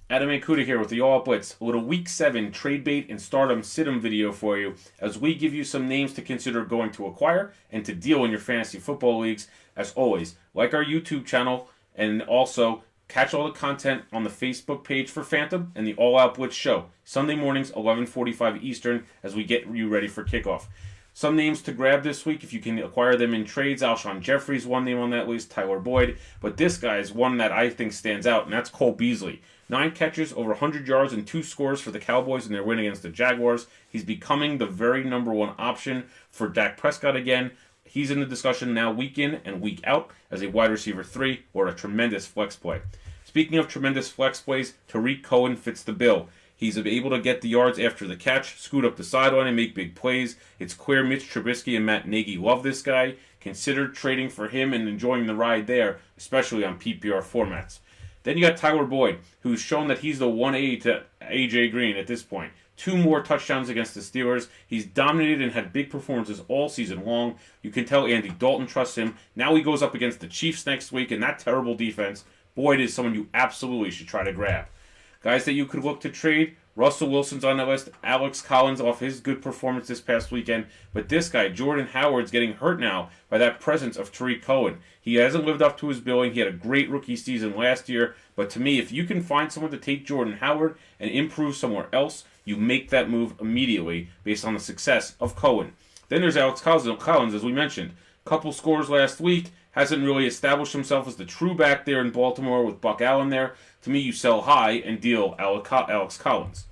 Adam Mankuta here with the All Blitz, a little Week 7 trade bait and stardom sit-em video for you as we give you some names to consider going to acquire and to deal in your fantasy football leagues. As always, like our YouTube channel and also catch all the content on the Facebook page for Phantom and the All Out Blitz show, Sunday mornings, 11:45 Eastern, as we get you ready for kickoff. Some names to grab this week if you can acquire them in trades. Alshon Jeffrey's one name on that list, Tyler Boyd. But this guy is one that I think stands out, and that's Cole Beasley. 9 catches, over 100 yards, and 2 scores for the Cowboys in their win against the Jaguars. He's becoming the very number one option for Dak Prescott again. He's in the discussion now week in and week out as a wide receiver 3 or a tremendous flex play. Speaking of tremendous flex plays, Tariq Cohen fits the bill. He's able to get the yards after the catch, scoot up the sideline, and make big plays. It's clear Mitch Trubisky and Matt Nagy love this guy. Consider trading for him and enjoying the ride there, especially on PPR formats. Then you got Tyler Boyd, who's shown that he's the 1A to A.J. Green at this point. 2 more touchdowns against the Steelers. He's dominated and had big performances all season long. You can tell Andy Dalton trusts him. Now he goes up against the Chiefs next week in that terrible defense. Boyd is someone you absolutely should try to grab. Guys that you could look to trade, Russell Wilson's on the list, Alex Collins off his good performance this past weekend, but this guy, Jordan Howard's getting hurt now by that presence of Tariq Cohen. He hasn't lived up to his billing. He had a great rookie season last year, but to me, if you can find someone to take Jordan Howard and improve somewhere else, you make that move immediately based on the success of Cohen. Then there's Alex Collins, as we mentioned. Couple scores last week, hasn't really established himself as the true back there in Baltimore with Buck Allen there. To me, you sell high and deal Alex Collins.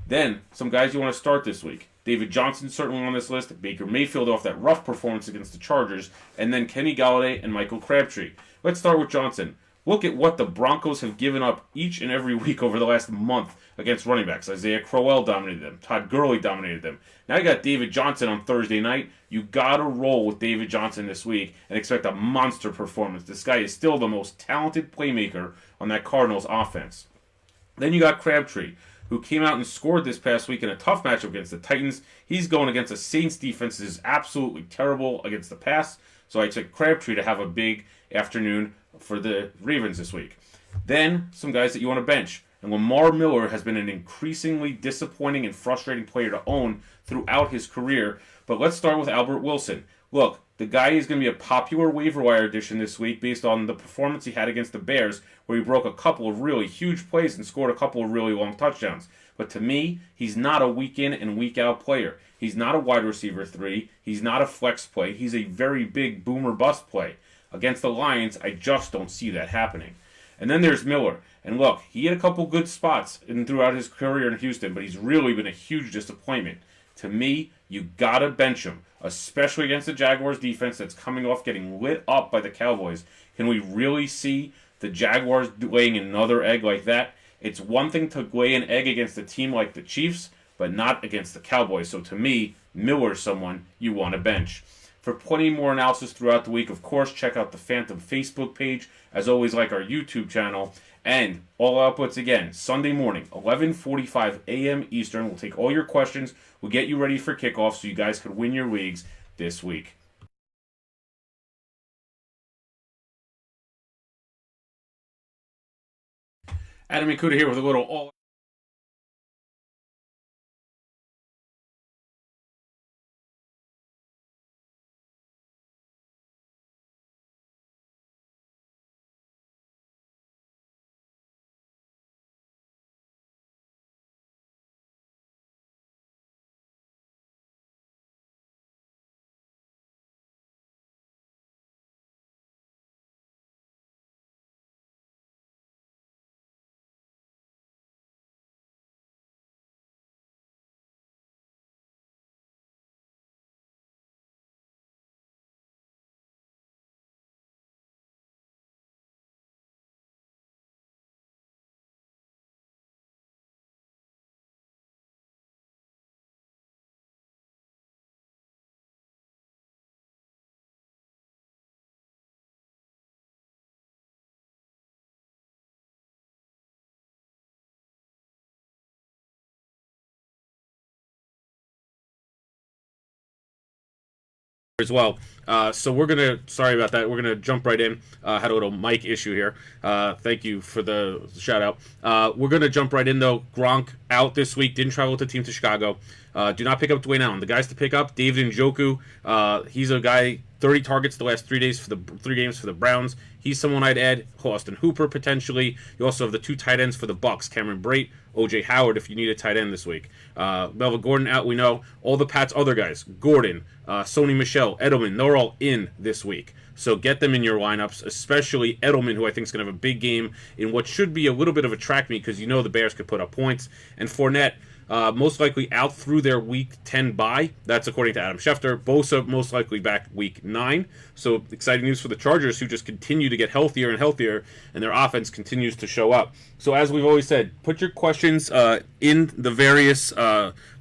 Then, some guys you want to start this week. David Johnson certainly on this list. Baker Mayfield off that rough performance against the Chargers. And then Kenny Golladay and Michael Crabtree. Let's start with Johnson. Look at what the Broncos have given up each and every week over the last month against running backs. Isaiah Crowell dominated them. Todd Gurley dominated them. Now you got David Johnson on Thursday night. You got to roll with David Johnson this week and expect a monster performance. This guy is still the most talented playmaker on that Cardinals offense. Then you got Crabtree, who came out and scored this past week in a tough matchup against the Titans. He's going against the Saints defense that is absolutely terrible against the pass. So I expect Crabtree to have a big afternoon for the Ravens this week. Then, some guys that you want to bench. And Lamar Miller has been an increasingly disappointing and frustrating player to own throughout his career. But let's start with Albert Wilson. Look, the guy is going to be a popular waiver wire addition this week based on the performance he had against the Bears, where he broke a couple of really huge plays and scored a couple of really long touchdowns. But to me, he's not a week in and week out player. He's not a wide receiver 3. He's not a flex play. He's a very big boomer bust play. Against the Lions, I just don't see that happening. And then there's Miller. And look, he had a couple good spots throughout his career in Houston, but he's really been a huge disappointment. To me, you gotta bench him, especially against the Jaguars defense that's coming off getting lit up by the Cowboys. Can we really see the Jaguars laying another egg like that? It's one thing to lay an egg against a team like the Chiefs, but not against the Cowboys. So to me, Miller's someone you want to bench. For plenty more analysis throughout the week, of course, check out the Phantom Facebook page. As always, like our YouTube channel. And all outputs again, Sunday morning, 11:45 a.m. Eastern. We'll take all your questions. We'll get you ready for kickoff so you guys could win your leagues this week. Adam Mankuta here with a little all as well. So we're gonna, sorry about that. We're gonna jump right in. Had a little mic issue here. Thank you for the shout out. We're gonna jump right in though. Gronk out this week. Didn't travel with the team to Chicago. Do not pick up Dwayne Allen. The guys to pick up: David Njoku. He's a guy. 30 targets the last 3 days for the 3 games for the Browns. He's someone I'd add. Austin Hooper potentially. You also have the 2 tight ends for the Bucks: Cameron Brate, O.J. Howard. If you need a tight end this week, Melvin Gordon out. We know all the Pats other guys: Gordon, Sony Michel, Edelman. They're all in this week. So get them in your lineups, especially Edelman, who I think is going to have a big game in what should be a little bit of a track meet because you know the Bears could put up points. And Fournette, most likely out through their Week 10 bye. That's according to Adam Schefter. Bosa most likely back Week 9. So exciting news for the Chargers, who just continue to get healthier and healthier, and their offense continues to show up. So as we've always said, put your questions in the various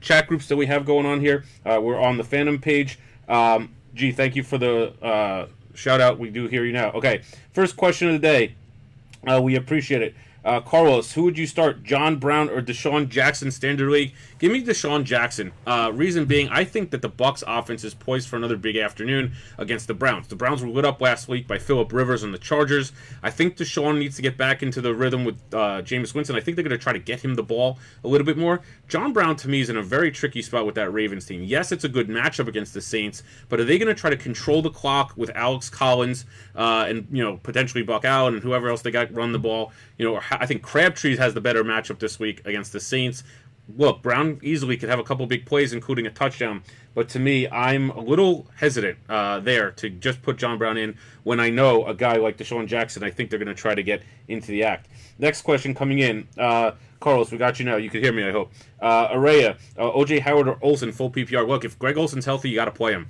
chat groups that we have going on here. We're on the FANTOM page. Gee, thank you for the shout out. We do hear you now. Okay, first question of the day. We appreciate it. Carlos, who would you start, John Brown or Deshaun Jackson standard league? Give me Deshaun Jackson. Reason being, I think that the Bucs offense is poised for another big afternoon against the Browns. The Browns were lit up last week by Phillip Rivers and the Chargers. I think Deshaun needs to get back into the rhythm with Jameis Winston. I think they're going to try to get him the ball a little bit more. John Brown, to me, is in a very tricky spot with that Ravens team. Yes, it's a good matchup against the Saints, but are they going to try to control the clock with Alex Collins and potentially Buck Allen and whoever else they got run the ball? I think Crabtree has the better matchup this week against the Saints. Look, Brown easily could have a couple big plays, including a touchdown. But to me, I'm a little hesitant there to just put John Brown in when I know a guy like Deshaun Jackson, I think they're going to try to get into the act. Next question coming in. Carlos, we got you now. You can hear me, I hope. Araya, O.J. Howard or Olsen, full PPR. Look, if Greg Olsen's healthy, you got to play him.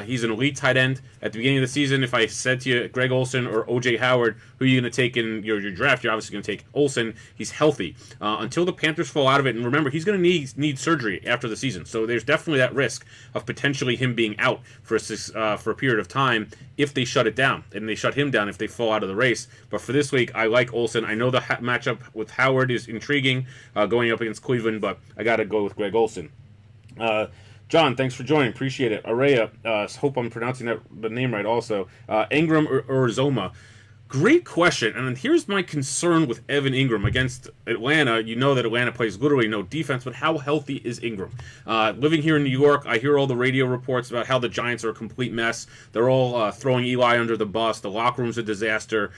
He's an elite tight end. At the beginning of the season, if I said to you, Greg Olsen or O.J. Howard, who are you going to take in your draft? You're obviously going to take Olsen. He's healthy. Until the Panthers fall out of it, and remember, he's going to need surgery after the season. So there's definitely that risk of potentially him being out for a period of time if they shut it down. And they shut him down if they fall out of the race. But for this week, I like Olsen. I know the matchup with Howard is intriguing going up against Cleveland, but I got to go with Greg Olsen. John, thanks for joining. Appreciate it. Araya, hope I'm pronouncing the name right also. Ingram or Zoma? Great question. And here's my concern with Evan Ingram against Atlanta. You know that Atlanta plays literally no defense, but how healthy is Ingram? Living here in New York, I hear all the radio reports about how the Giants are a complete mess. They're all throwing Eli under the bus. The locker room's a disaster.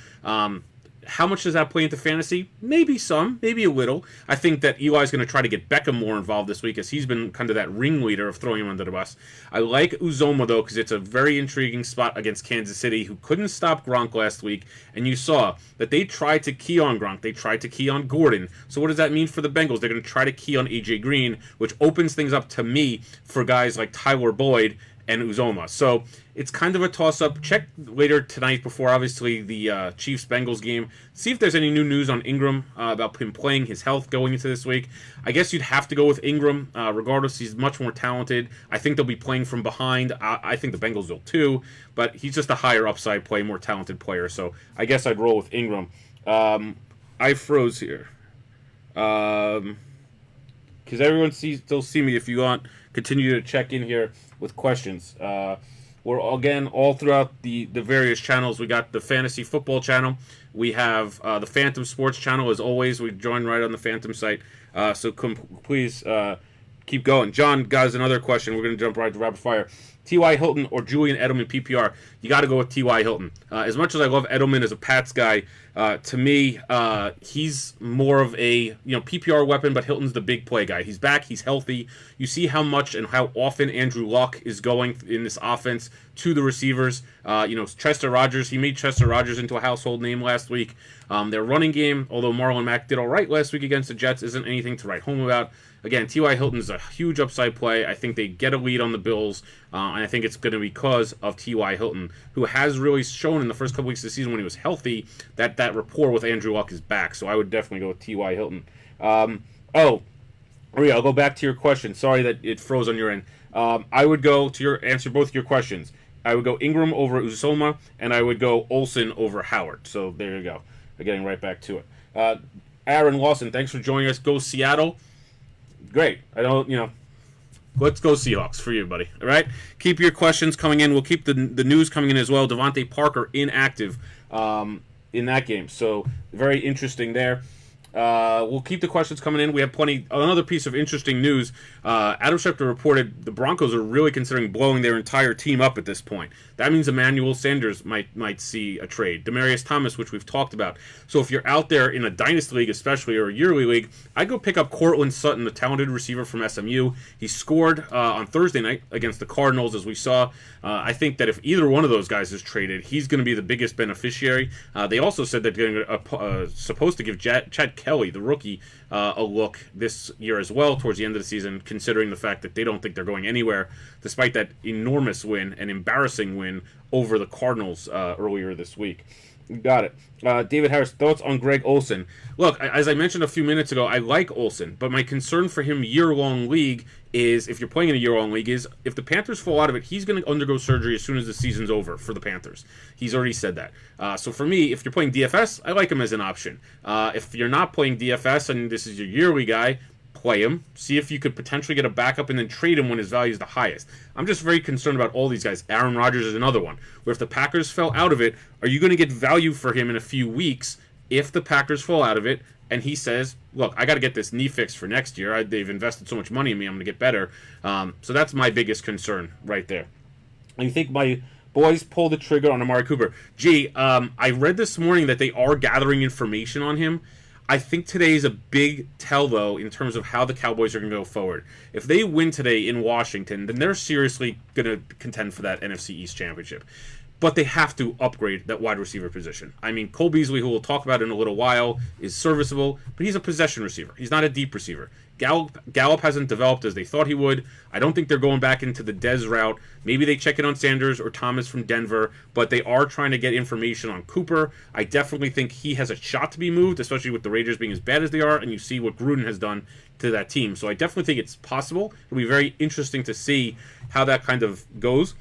How much does that play into fantasy? Maybe some, maybe a little. I think that Eli's going to try to get Beckham more involved this week as he's been kind of that ringleader of throwing him under the bus. I like Uzoma, though, because it's a very intriguing spot against Kansas City, who couldn't stop Gronk last week. And you saw that they tried to key on Gronk. They tried to key on Gordon. So what does that mean for the Bengals? They're going to try to key on A.J. Green, which opens things up to me for guys like Tyler Boyd and Uzoma. So it's kind of a toss-up. Check later tonight before, obviously, the Chiefs-Bengals game. See if there's any new news on Ingram about him playing, his health going into this week. I guess you'd have to go with Ingram. Regardless, he's much more talented. I think they'll be playing from behind. I think the Bengals will too, but he's just a higher upside play, more talented player. So I guess I'd roll with Ingram. I froze here. Because everyone still see me. If you want, continue to check in here with questions. We're, again, all throughout the various channels. We got the Fantasy Football channel. We have the Phantom Sports channel, as always. We join right on the Phantom site. So please keep going. John got us another question. We're going to jump right to rapid fire. T.Y. Hilton or Julian Edelman PPR? You got to go with T.Y. Hilton. As much as I love Edelman as a Pats guy, to me, he's more of a PPR weapon, but Hilton's the big play guy. He's back. He's healthy. You see how much and how often Andrew Luck is going in this offense to the receivers. Chester Rogers, he made Chester Rogers into a household name last week. Their running game, although Marlon Mack did all right last week against the Jets, isn't anything to write home about. Again, T.Y. Hilton is a huge upside play. I think they get a lead on the Bills, and I think it's going to be because of T.Y. Hilton, who has really shown in the first couple weeks of the season when he was healthy that rapport with Andrew Luck is back. So I would definitely go with T.Y. Hilton. Maria, I'll go back to your question. Sorry that it froze on your end. I would go to answer both your questions. I would go Ingram over Uzoma, and I would go Olsen over Howard. So there you go. Getting right back to it. Aaron Lawson, thanks for joining us. Go Seattle. Great. I don't, let's go Seahawks for you, buddy. All right? Keep your questions coming in. We'll keep the news coming in as well. Devontae Parker inactive in that game. So very interesting there. We'll keep the questions coming in. We have plenty. Another piece of interesting news. Adam Schefter reported the Broncos are really considering blowing their entire team up at this point. That means Emmanuel Sanders might see a trade. Demaryius Thomas, which we've talked about. So if you're out there in a dynasty league, especially, or a yearly league, I'd go pick up Cortland Sutton, the talented receiver from SMU. He scored on Thursday night against the Cardinals, as we saw. I think that if either one of those guys is traded, he's going to be the biggest beneficiary. They also said that they're supposed to give Chad Kelly, the rookie, a look this year as well towards the end of the season, considering the fact that they don't think they're going anywhere, despite that enormous win, an embarrassing win over the Cardinals earlier this week. Got it. David Harris, thoughts on Greg Olsen? Look, as I mentioned a few minutes ago, I like Olsen, but my concern for him year-long league is, if you're playing in a year-long league, is if the Panthers fall out of it, he's going to undergo surgery as soon as the season's over for the Panthers. He's already said that. So for me, if you're playing DFS, I like him as an option. If you're not playing DFS and this is your yearly guy, play him, see if you could potentially get a backup, and then trade him when his value is the highest. I'm just very concerned about all these guys. Aaron Rodgers is another one, where if the Packers fell out of it, are you going to get value for him in a few weeks if the Packers fall out of it, and he says, look, I got to get this knee fixed for next year. They've invested so much money in me, I'm going to get better. So that's my biggest concern right there. And you think my boys pull the trigger on Amari Cooper? I read this morning that they are gathering information on him. I think today is a big tell, though, in terms of how the Cowboys are going to go forward. If they win today in Washington, then they're seriously going to contend for that NFC East championship. But they have to upgrade that wide receiver position. I mean, Cole Beasley, who we'll talk about in a little while, is serviceable, but he's a possession receiver. He's not a deep receiver. Gallup hasn't developed as they thought he would. I don't think they're going back into the Dez route. Maybe they check in on Sanders or Thomas from Denver, but they are trying to get information on Cooper. I definitely think he has a shot to be moved, especially with the Raiders being as bad as they are, and you see what Gruden has done to that team. So I definitely think it's possible. It'll be very interesting to see how that kind of goes.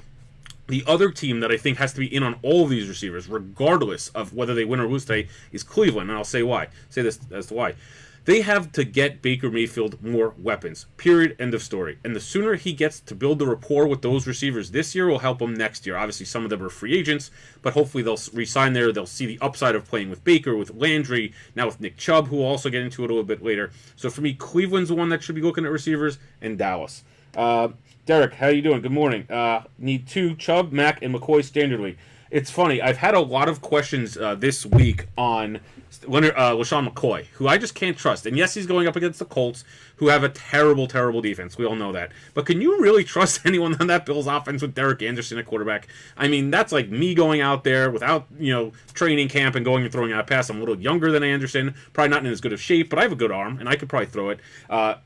The other team that I think has to be in on all of these receivers, regardless of whether they win or lose today, is Cleveland, and I'll say why. Say this as to why. They have to get Baker Mayfield more weapons. Period. End of story. And the sooner he gets to build the rapport with those receivers this year will help him next year. Obviously, some of them are free agents, but hopefully they'll re-sign there. They'll see the upside of playing with Baker, with Landry, now with Nick Chubb, who will also get into it a little bit later. So for me, Cleveland's the one that should be looking at receivers, and Dallas. Derek, how you doing? Good morning. Need two, Chubb, Mack, and McCoy standard league. It's funny. I've had a lot of questions this week on LaShawn McCoy, who I just can't trust. And yes, he's going up against the Colts, who have a terrible, terrible defense. We all know that. But can you really trust anyone on that Bills offense with Derek Anderson at quarterback? I mean, that's like me going out there without, training camp and going and throwing out a pass. I'm a little younger than Anderson, probably not in as good of shape, but I have a good arm, and I could probably throw it.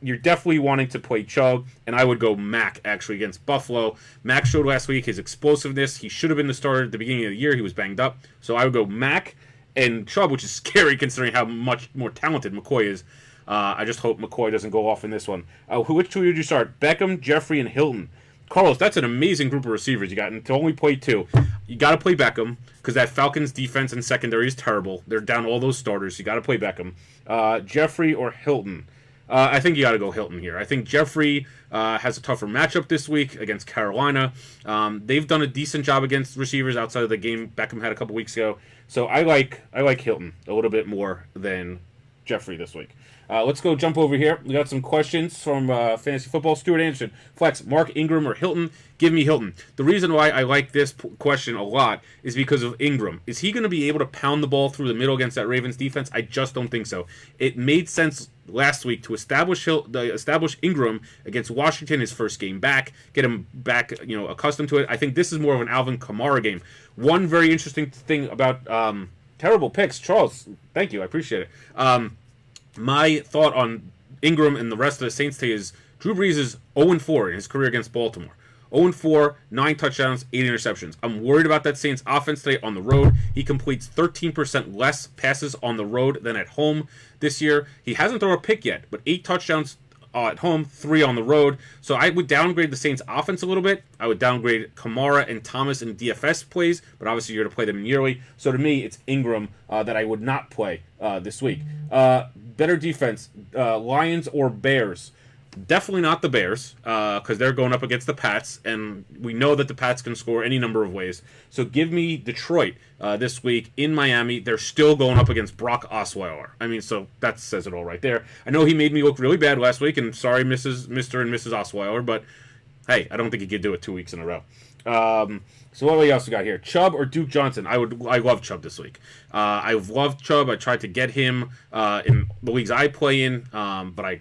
You're definitely wanting to play Chubb, and I would go Mack, actually, against Buffalo. Mack showed last week his explosiveness. He should have been the starter at the beginning of the year. He was banged up. So I would go Mack and Chubb, which is scary considering how much more talented McCoy is. I just hope McCoy doesn't go off in this one. Which two would you start? Beckham, Jeffrey, and Hilton. Carlos, that's an amazing group of receivers you got, and to only play two. You got to play Beckham, because that Falcons defense and secondary is terrible. They're down all those starters. You got to play Beckham. Jeffrey or Hilton? I think you got to go Hilton here. I think Jeffrey has a tougher matchup this week against Carolina. They've done a decent job against receivers outside of the game Beckham had a couple weeks ago. So I like Hilton a little bit more than Jeffrey this week. Let's go jump over here. We got some questions from Fantasy Football. Stuart Anderson. Flex, Mark Ingram or Hilton? Give me Hilton. The reason why I like this question a lot is because of Ingram. Is he going to be able to pound the ball through the middle against that Ravens defense? I just don't think so. It made sense last week to establish Ingram against Washington, his first game back, get him back, accustomed to it. I think this is more of an Alvin Kamara game. One very interesting thing about terrible picks, Charles. Thank you, I appreciate it. My thought on Ingram and the rest of the Saints today is Drew Brees is 0-4 in his career against Baltimore. 0-4, 9 touchdowns, 8 interceptions. I'm worried about that Saints offense today on the road. He completes 13% less passes on the road than at home this year. He hasn't thrown a pick yet, but 8 touchdowns at home, 3 on the road. So I would downgrade the Saints offense a little bit. I would downgrade Kamara and Thomas in DFS plays, but obviously you're going to play them in yearly. So to me, it's Ingram that I would not play this week. Better defense, Lions or Bears? Definitely not the Bears, because they're going up against the Pats, and we know that the Pats can score any number of ways. So give me Detroit this week in Miami. They're still going up against Brock Osweiler. I mean, so that says it all right there. I know he made me look really bad last week, and sorry, Mr. and Mrs. Osweiler, but hey, I don't think he could do it 2 weeks in a row. So what else we got here? Chubb or Duke Johnson? I love Chubb this week. I've loved Chubb. I tried to get him in the leagues I play in, but I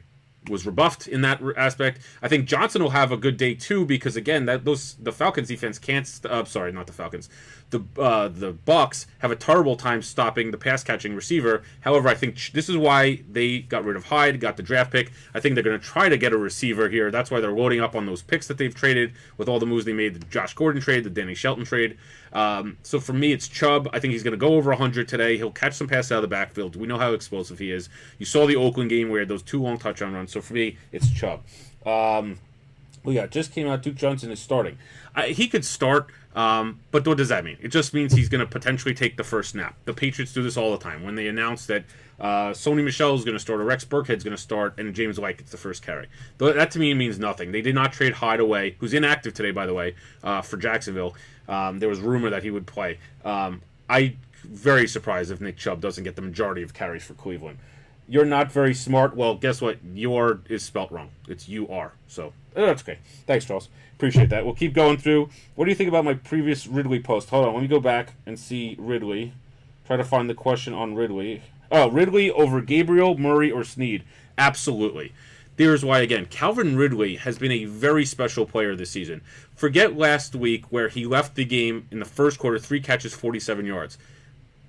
was rebuffed in that aspect. I think Johnson will have a good day too, because again, the Falcons defense can't. Sorry, not the Falcons. The Bucks have a terrible time stopping the pass catching receiver. However, I think this is why they got rid of Hyde, got the draft pick. I think they're going to try to get a receiver here. That's why they're loading up on those picks that they've traded with all the moves they made. The Josh Gordon trade, the Danny Shelton trade. So for me, it's Chubb. I think he's going to go over 100 today. He'll catch some passes out of the backfield. We know how explosive he is. You saw the Oakland game where he had those 2 long touchdown runs. So for me, it's Chubb. Just came out. Duke Johnson is starting. He could start, but what does that mean? It just means he's going to potentially take the first snap. The Patriots do this all the time. When they announce that Sony Michel is going to start, or Rex Burkhead's going to start, and James White gets the first carry. That to me means nothing. They did not trade Hyde away, who's inactive today, by the way, for Jacksonville. There was rumor that he would play. I'm very surprised if Nick Chubb doesn't get the majority of carries for Cleveland. You're not very smart. Well, guess what? Your is spelt wrong. It's you-are. So, that's okay. Thanks, Charles. Appreciate that. We'll keep going through. What do you think about my previous Ridley post? Hold on. Let me go back and see Ridley. Try to find the question on Ridley. Oh, Ridley over Gabriel, Murray, or Snead? Absolutely. Here's why, again. Calvin Ridley has been a very special player this season. Forget last week where he left the game in the first quarter, 3 catches, 47 yards.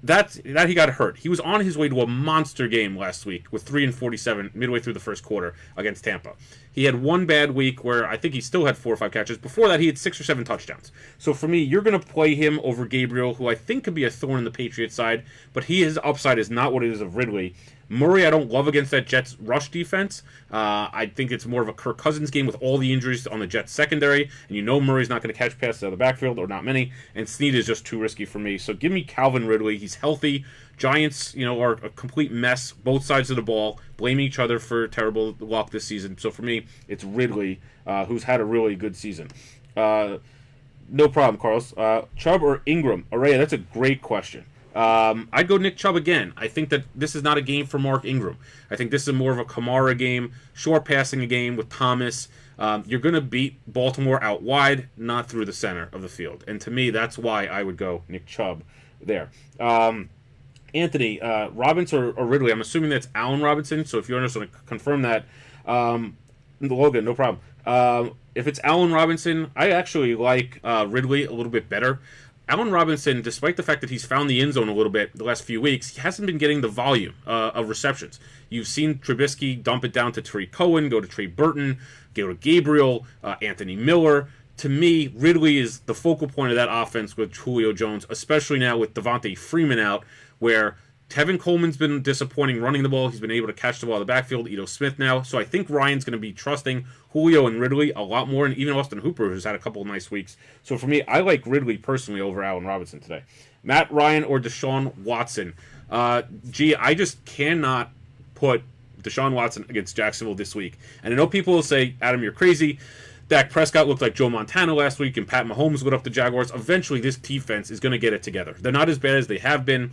That he got hurt. He was on his way to a monster game last week with 3 and 47 midway through the first quarter against Tampa. He had one bad week where I think he still had 4 or 5 catches. Before that, he had 6 or 7 touchdowns. So for me, you're going to play him over Gabriel, who I think could be a thorn in the Patriots side, but his upside is not what it is of Ridley. Murray, I don't love against that Jets rush defense. I think it's more of a Kirk Cousins game with all the injuries on the Jets secondary, and you know Murray's not going to catch passes out of the backfield, or not many, and Snead is just too risky for me. So give me Calvin Ridley. He's healthy. Giants, are a complete mess, both sides of the ball, blaming each other for terrible luck this season. So for me, it's Ridley, who's had a really good season. No problem, Carlos. Chubb or Ingram? Araya, that's a great question. I'd go Nick Chubb again. I think that this is not a game for Mark Ingram. I think this is more of a Kamara game, short passing a game with Thomas. You're going to beat Baltimore out wide, not through the center of the field. And to me, that's why I would go Nick Chubb there. Anthony, Robinson or Ridley? I'm assuming that's Allen Robinson, so if you want to confirm that, Logan, no problem. If it's Allen Robinson, I actually like Ridley a little bit better. Allen Robinson, despite the fact that he's found the end zone a little bit the last few weeks, he hasn't been getting the volume of receptions. You've seen Trubisky dump it down to Tariq Cohen, go to Trey Burton, go to Gabriel, Anthony Miller. To me, Ridley is the focal point of that offense with Julio Jones, especially now with Devontae Freeman out, where Tevin Coleman's been disappointing running the ball. He's been able to catch the ball in the backfield. Ito Smith now. So I think Ryan's going to be trusting Julio and Ridley a lot more, and even Austin Hooper, who's had a couple of nice weeks. So for me, I like Ridley personally over Allen Robinson today. Matt Ryan or Deshaun Watson? I just cannot put Deshaun Watson against Jacksonville this week. And I know people will say, Adam, you're crazy. Dak Prescott looked like Joe Montana last week, and Pat Mahomes lit up the Jaguars. Eventually, this defense is going to get it together. They're not as bad as they have been.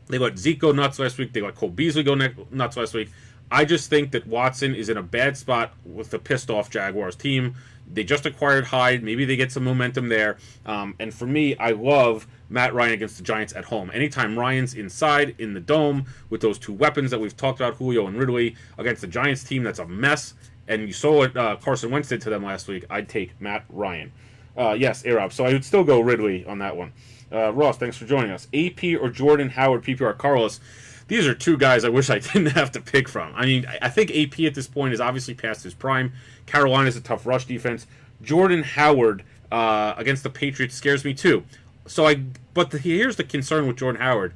They let Zeke go nuts last week. They let Cole Beasley go nuts last week. I just think that Watson is in a bad spot with the pissed-off Jaguars team. They just acquired Hyde. Maybe they get some momentum there. And for me, I love Matt Ryan against the Giants at home. Anytime Ryan's inside in the dome with those 2 weapons that we've talked about, Julio and Ridley, against the Giants team that's a mess, and you saw what Carson Wentz did to them last week, I'd take Matt Ryan. Yes, A-Rob. So I would still go Ridley on that one. Ross, thanks for joining us. AP or Jordan Howard, PPR Carlos. These are 2 guys I wish I didn't have to pick from. I mean, I think AP at this point is obviously past his prime. Carolina's a tough rush defense. Jordan Howard against the Patriots scares me too. But here's the concern with Jordan Howard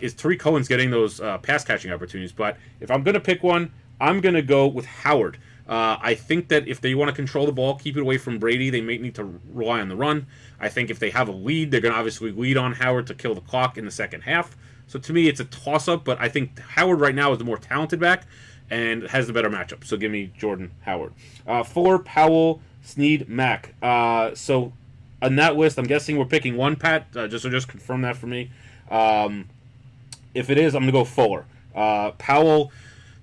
is Tariq Cohen's getting those pass catching opportunities. But if I'm going to pick one, I'm going to go with Howard. I think that if they want to control the ball, keep it away from Brady, they may need to rely on the run. I think if they have a lead, they're going to obviously lead on Howard to kill the clock in the second half. So to me, it's a toss-up, but I think Howard right now is the more talented back. and has the better matchup. So give me Jordan Howard. 4, Powell, Snead, Mack. So on that list, I'm guessing we're picking one, Pat. Just confirm that for me. If it is, I'm going to go Fuller. Powell,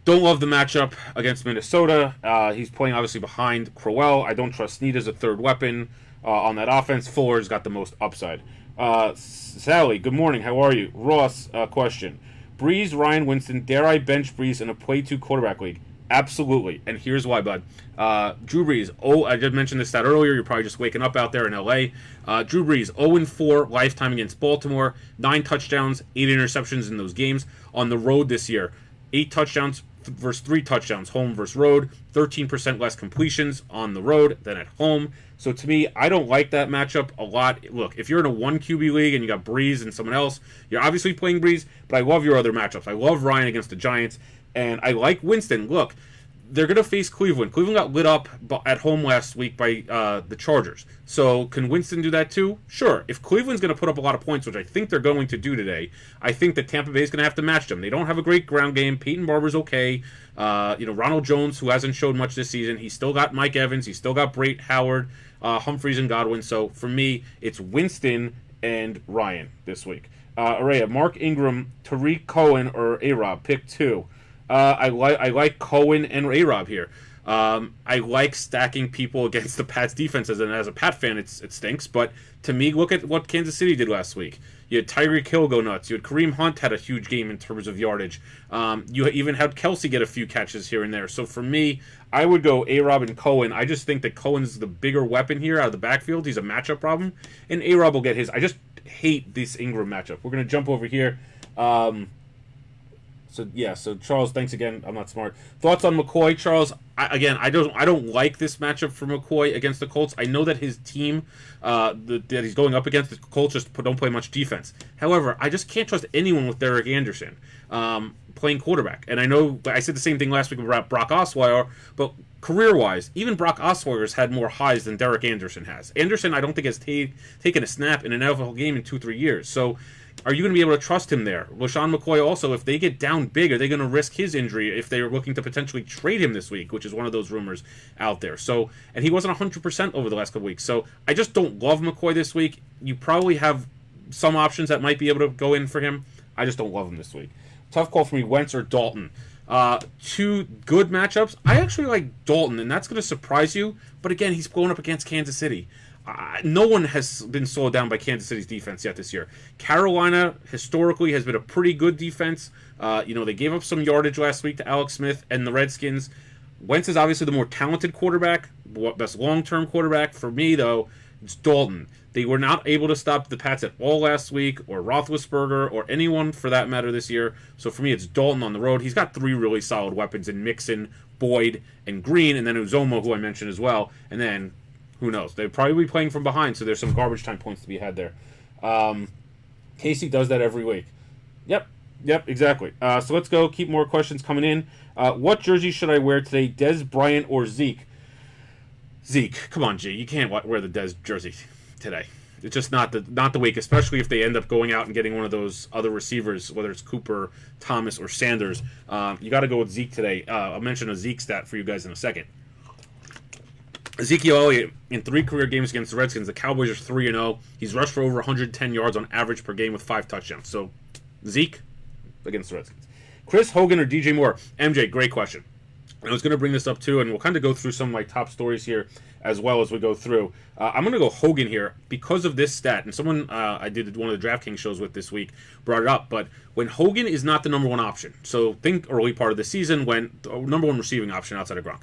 don't love the matchup against Minnesota. He's playing obviously behind Crowell. I don't trust Snead as a third weapon on that offense. Fuller's got the most upside. Sally, good morning. How are you? Ross, question. Breeze, Ryan, Winston, dare I bench Breeze in a play 2 quarterback league? Absolutely. And here's why, bud. Drew Brees, I did mention this stat earlier. You're probably just waking up out there in LA. Drew Brees, 0-4 lifetime against Baltimore, 9 touchdowns, 8 interceptions in those games. On the road this year, 8 touchdowns versus 3 touchdowns, home versus road, 13% less completions on the road than at home. So to me, I don't like that matchup a lot. Look, if you're in a 1 QB league and you got Breeze and someone else, you're obviously playing Breeze, but I love your other matchups. I love Ryan against the Giants, and I like Winston. Look, they're going to face Cleveland. Cleveland got lit up at home last week by the Chargers. So can Winston do that too? Sure. If Cleveland's going to put up a lot of points, which I think they're going to do today, I think that Tampa Bay is going to have to match them. They don't have a great ground game. Peyton Barber's okay. Ronald Jones, who hasn't showed much this season, he's still got Mike Evans. He's still got Brait Howard, Humphreys, and Godwin. So for me, it's Winston and Ryan this week. Araya, Mark Ingram, Tariq Cohen, or A-Rob. Pick 2. I like Cohen and A-Rob here. I like stacking people against the Pats defense. As a Pat fan, it stinks. But to me, look at what Kansas City did last week. You had Tyreek Hill go nuts. You had Kareem Hunt had a huge game in terms of yardage. You even had Kelsey get a few catches here and there. So for me, I would go A-Rob and Cohen. I just think that Cohen's the bigger weapon here out of the backfield. He's a matchup problem. And A-Rob will get his. I just hate this Ingram matchup. We're going to jump over here. So Charles, thanks again. I'm not smart. Thoughts on McCoy, Charles? I don't like this matchup for McCoy against the Colts. I know that his team that he's going up against, the Colts just don't play much defense. However, I just can't trust anyone with Derek Anderson playing quarterback. And I know I said the same thing last week about Brock Osweiler, but career-wise, even Brock Osweiler's had more highs than Derek Anderson has. Anderson, I don't think has taken a snap in an NFL game in 2-3 years. So are you going to be able to trust him there? LaShawn McCoy also, if they get down big, are they going to risk his injury if they are looking to potentially trade him this week, which is one of those rumors out there. So, and he wasn't 100% over the last couple weeks. So I just don't love McCoy this week. You probably have some options that might be able to go in for him. I just don't love him this week. Tough call for me, Wentz or Dalton. 2 good matchups. I actually like Dalton, and that's going to surprise you. But again, he's going up against Kansas City. No one has been slowed down by Kansas City's defense yet this year. Carolina, historically, has been a pretty good defense. They gave up some yardage last week to Alex Smith and the Redskins. Wentz is obviously the more talented quarterback, best long-term quarterback. For me, though, it's Dalton. They were not able to stop the Pats at all last week, or Roethlisberger, or anyone for that matter this year. So for me, it's Dalton on the road. He's got 3 really solid weapons in Mixon, Boyd, and Green, and then Uzoma, who I mentioned as well. And then who knows? They'll probably be playing from behind, so there's some garbage time points to be had there. Casey does that every week. Yep, exactly. So let's go. Keep more questions coming in. What jersey should I wear today, Dez Bryant or Zeke? Zeke, come on, G. You can't wear the Dez jersey today. It's just not the week, especially if they end up going out and getting one of those other receivers, whether it's Cooper, Thomas, or Sanders. You got to go with Zeke today. I'll mention a Zeke stat for you guys in a second. Ezekiel Elliott, in 3 career games against the Redskins, the Cowboys are 3-0. He's rushed for over 110 yards on average per game with 5 touchdowns. So, Zeke against the Redskins. Chris Hogan or DJ Moore? MJ, great question. I was going to bring this up too, and we'll kind of go through some of my top stories here as well as we go through. I'm going to go Hogan here because of this stat. And someone I did one of the DraftKings shows with this week brought it up. But when Hogan is not the number 1 option, so think early part of the season when the number 1 receiving option outside of Gronk,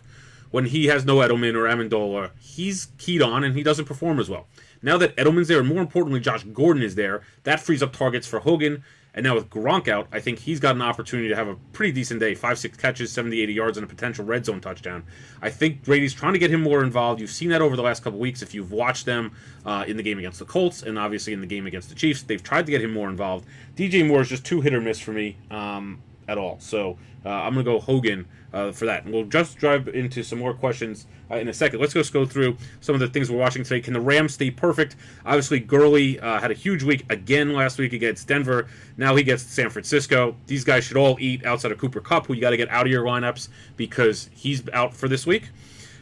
when he has no Edelman or Amendola, he's keyed on and he doesn't perform as well. Now that Edelman's there, and more importantly, Josh Gordon is there, that frees up targets for Hogan. And now with Gronk out, I think he's got an opportunity to have a pretty decent day. 5-6 catches, 70-80 yards, and a potential red zone touchdown. I think Brady's trying to get him more involved. You've seen that over the last couple weeks if you've watched them in the game against the Colts and obviously in the game against the Chiefs. They've tried to get him more involved. DJ Moore is just too hit or miss for me. at all. So I'm going to go Hogan for that. And we'll just dive into some more questions in a second. Let's just go through some of the things we're watching today. Can the Rams stay perfect? Obviously, Gurley had a huge week again last week against Denver. Now he gets San Francisco. These guys should all eat outside of Cooper Kupp, who you got to get out of your lineups because he's out for this week.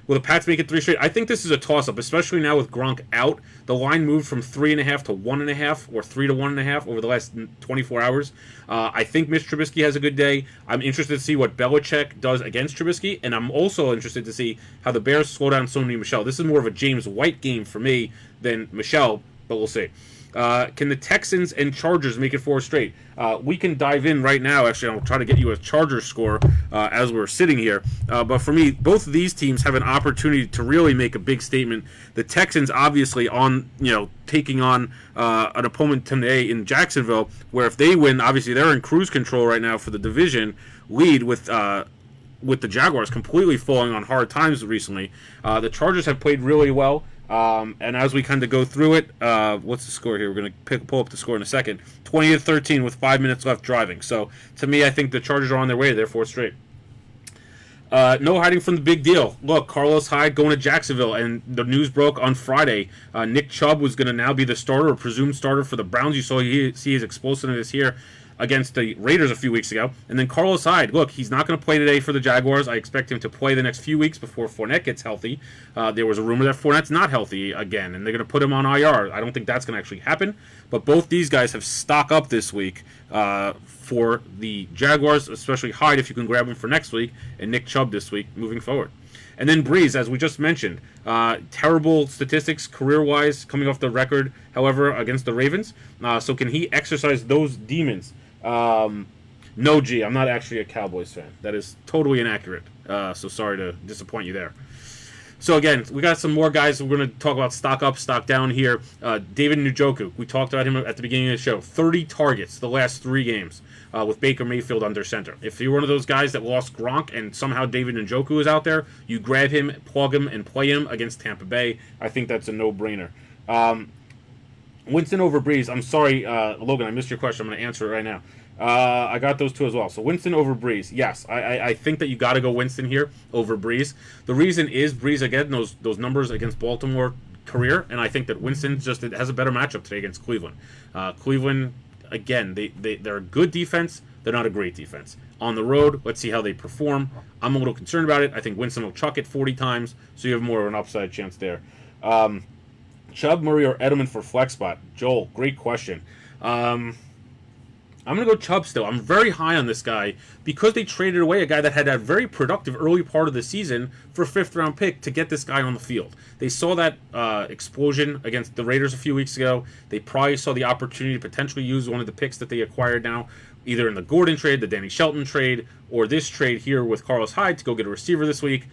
Will the Pats make it 3 straight? I think this is a toss-up, especially now with Gronk out. The line moved from 3.5 to 1.5 or 3 to 1.5 over the last 24 hours. I think Mitch Trubisky has a good day. I'm interested to see what Belichick does against Trubisky, and I'm also interested to see how the Bears slow down Sony Michel. This is more of a James White game for me than Michel, but we'll see. Can the Texans and Chargers make it 4 straight? We can dive in right now. Actually, I'll try to get you a Chargers score as we're sitting here. But for me, both of these teams have an opportunity to really make a big statement. The Texans, obviously, taking on an opponent today in Jacksonville, where if they win, obviously they're in cruise control right now for the division lead with the Jaguars completely falling on hard times recently. The Chargers have played really well. And as we kind of go through it, what's the score here? We're going to pull up the score in a second. 20-13 with 5 minutes left driving. So, to me, I think the Chargers are on their way. They're 4 straight. No hiding from the big deal. Look, Carlos Hyde going to Jacksonville, and the news broke on Friday. Nick Chubb was going to now be the starter, or presumed starter for the Browns. You see his explosiveness here against the Raiders a few weeks ago. And then Carlos Hyde, look, he's not going to play today for the Jaguars. I expect him to play the next few weeks before Fournette gets healthy. There was a rumor that Fournette's not healthy again, and they're going to put him on IR. I don't think that's going to actually happen. But both these guys have stock up this week for the Jaguars, especially Hyde if you can grab him for next week, and Nick Chubb this week moving forward. And then Breeze, as we just mentioned, terrible statistics career-wise coming off the record, however, against the Ravens. So can he exercise those demons? No, G, I'm not actually a Cowboys fan. That is totally inaccurate. So sorry to disappoint you there. So again, we got some more guys. We're going to talk about stock up, stock down here. David Njoku, we talked about him at the beginning of the show. 30 targets the last 3 games with Baker Mayfield under center. If you're one of those guys that lost Gronk and somehow David Njoku is out there, you grab him, plug him, and play him against Tampa Bay. I think that's a no-brainer. Winston over Breeze. I'm sorry, Logan, I missed your question. I'm going to answer it right now. I got those 2 as well. So Winston over Breeze. Yes, I think that you got to go Winston here over Breeze. The reason is Breeze, again, those numbers against Baltimore career, and I think that Winston just has a better matchup today against Cleveland. Cleveland, again, they're a good defense. They're not a great defense. On the road, let's see how they perform. I'm a little concerned about it. I think Winston will chuck it 40 times, so you have more of an upside chance there. Chubb, Murray, or Edelman for flex spot? Joel, great question. I'm going to go Chubb still. I'm very high on this guy because they traded away a guy that had a very productive early part of the season for a 5th-round pick to get this guy on the field. They saw that explosion against the Raiders a few weeks ago. They probably saw the opportunity to potentially use one of the picks that they acquired now, either in the Gordon trade, the Danny Shelton trade, or this trade here with Carlos Hyde to go get a receiver this week.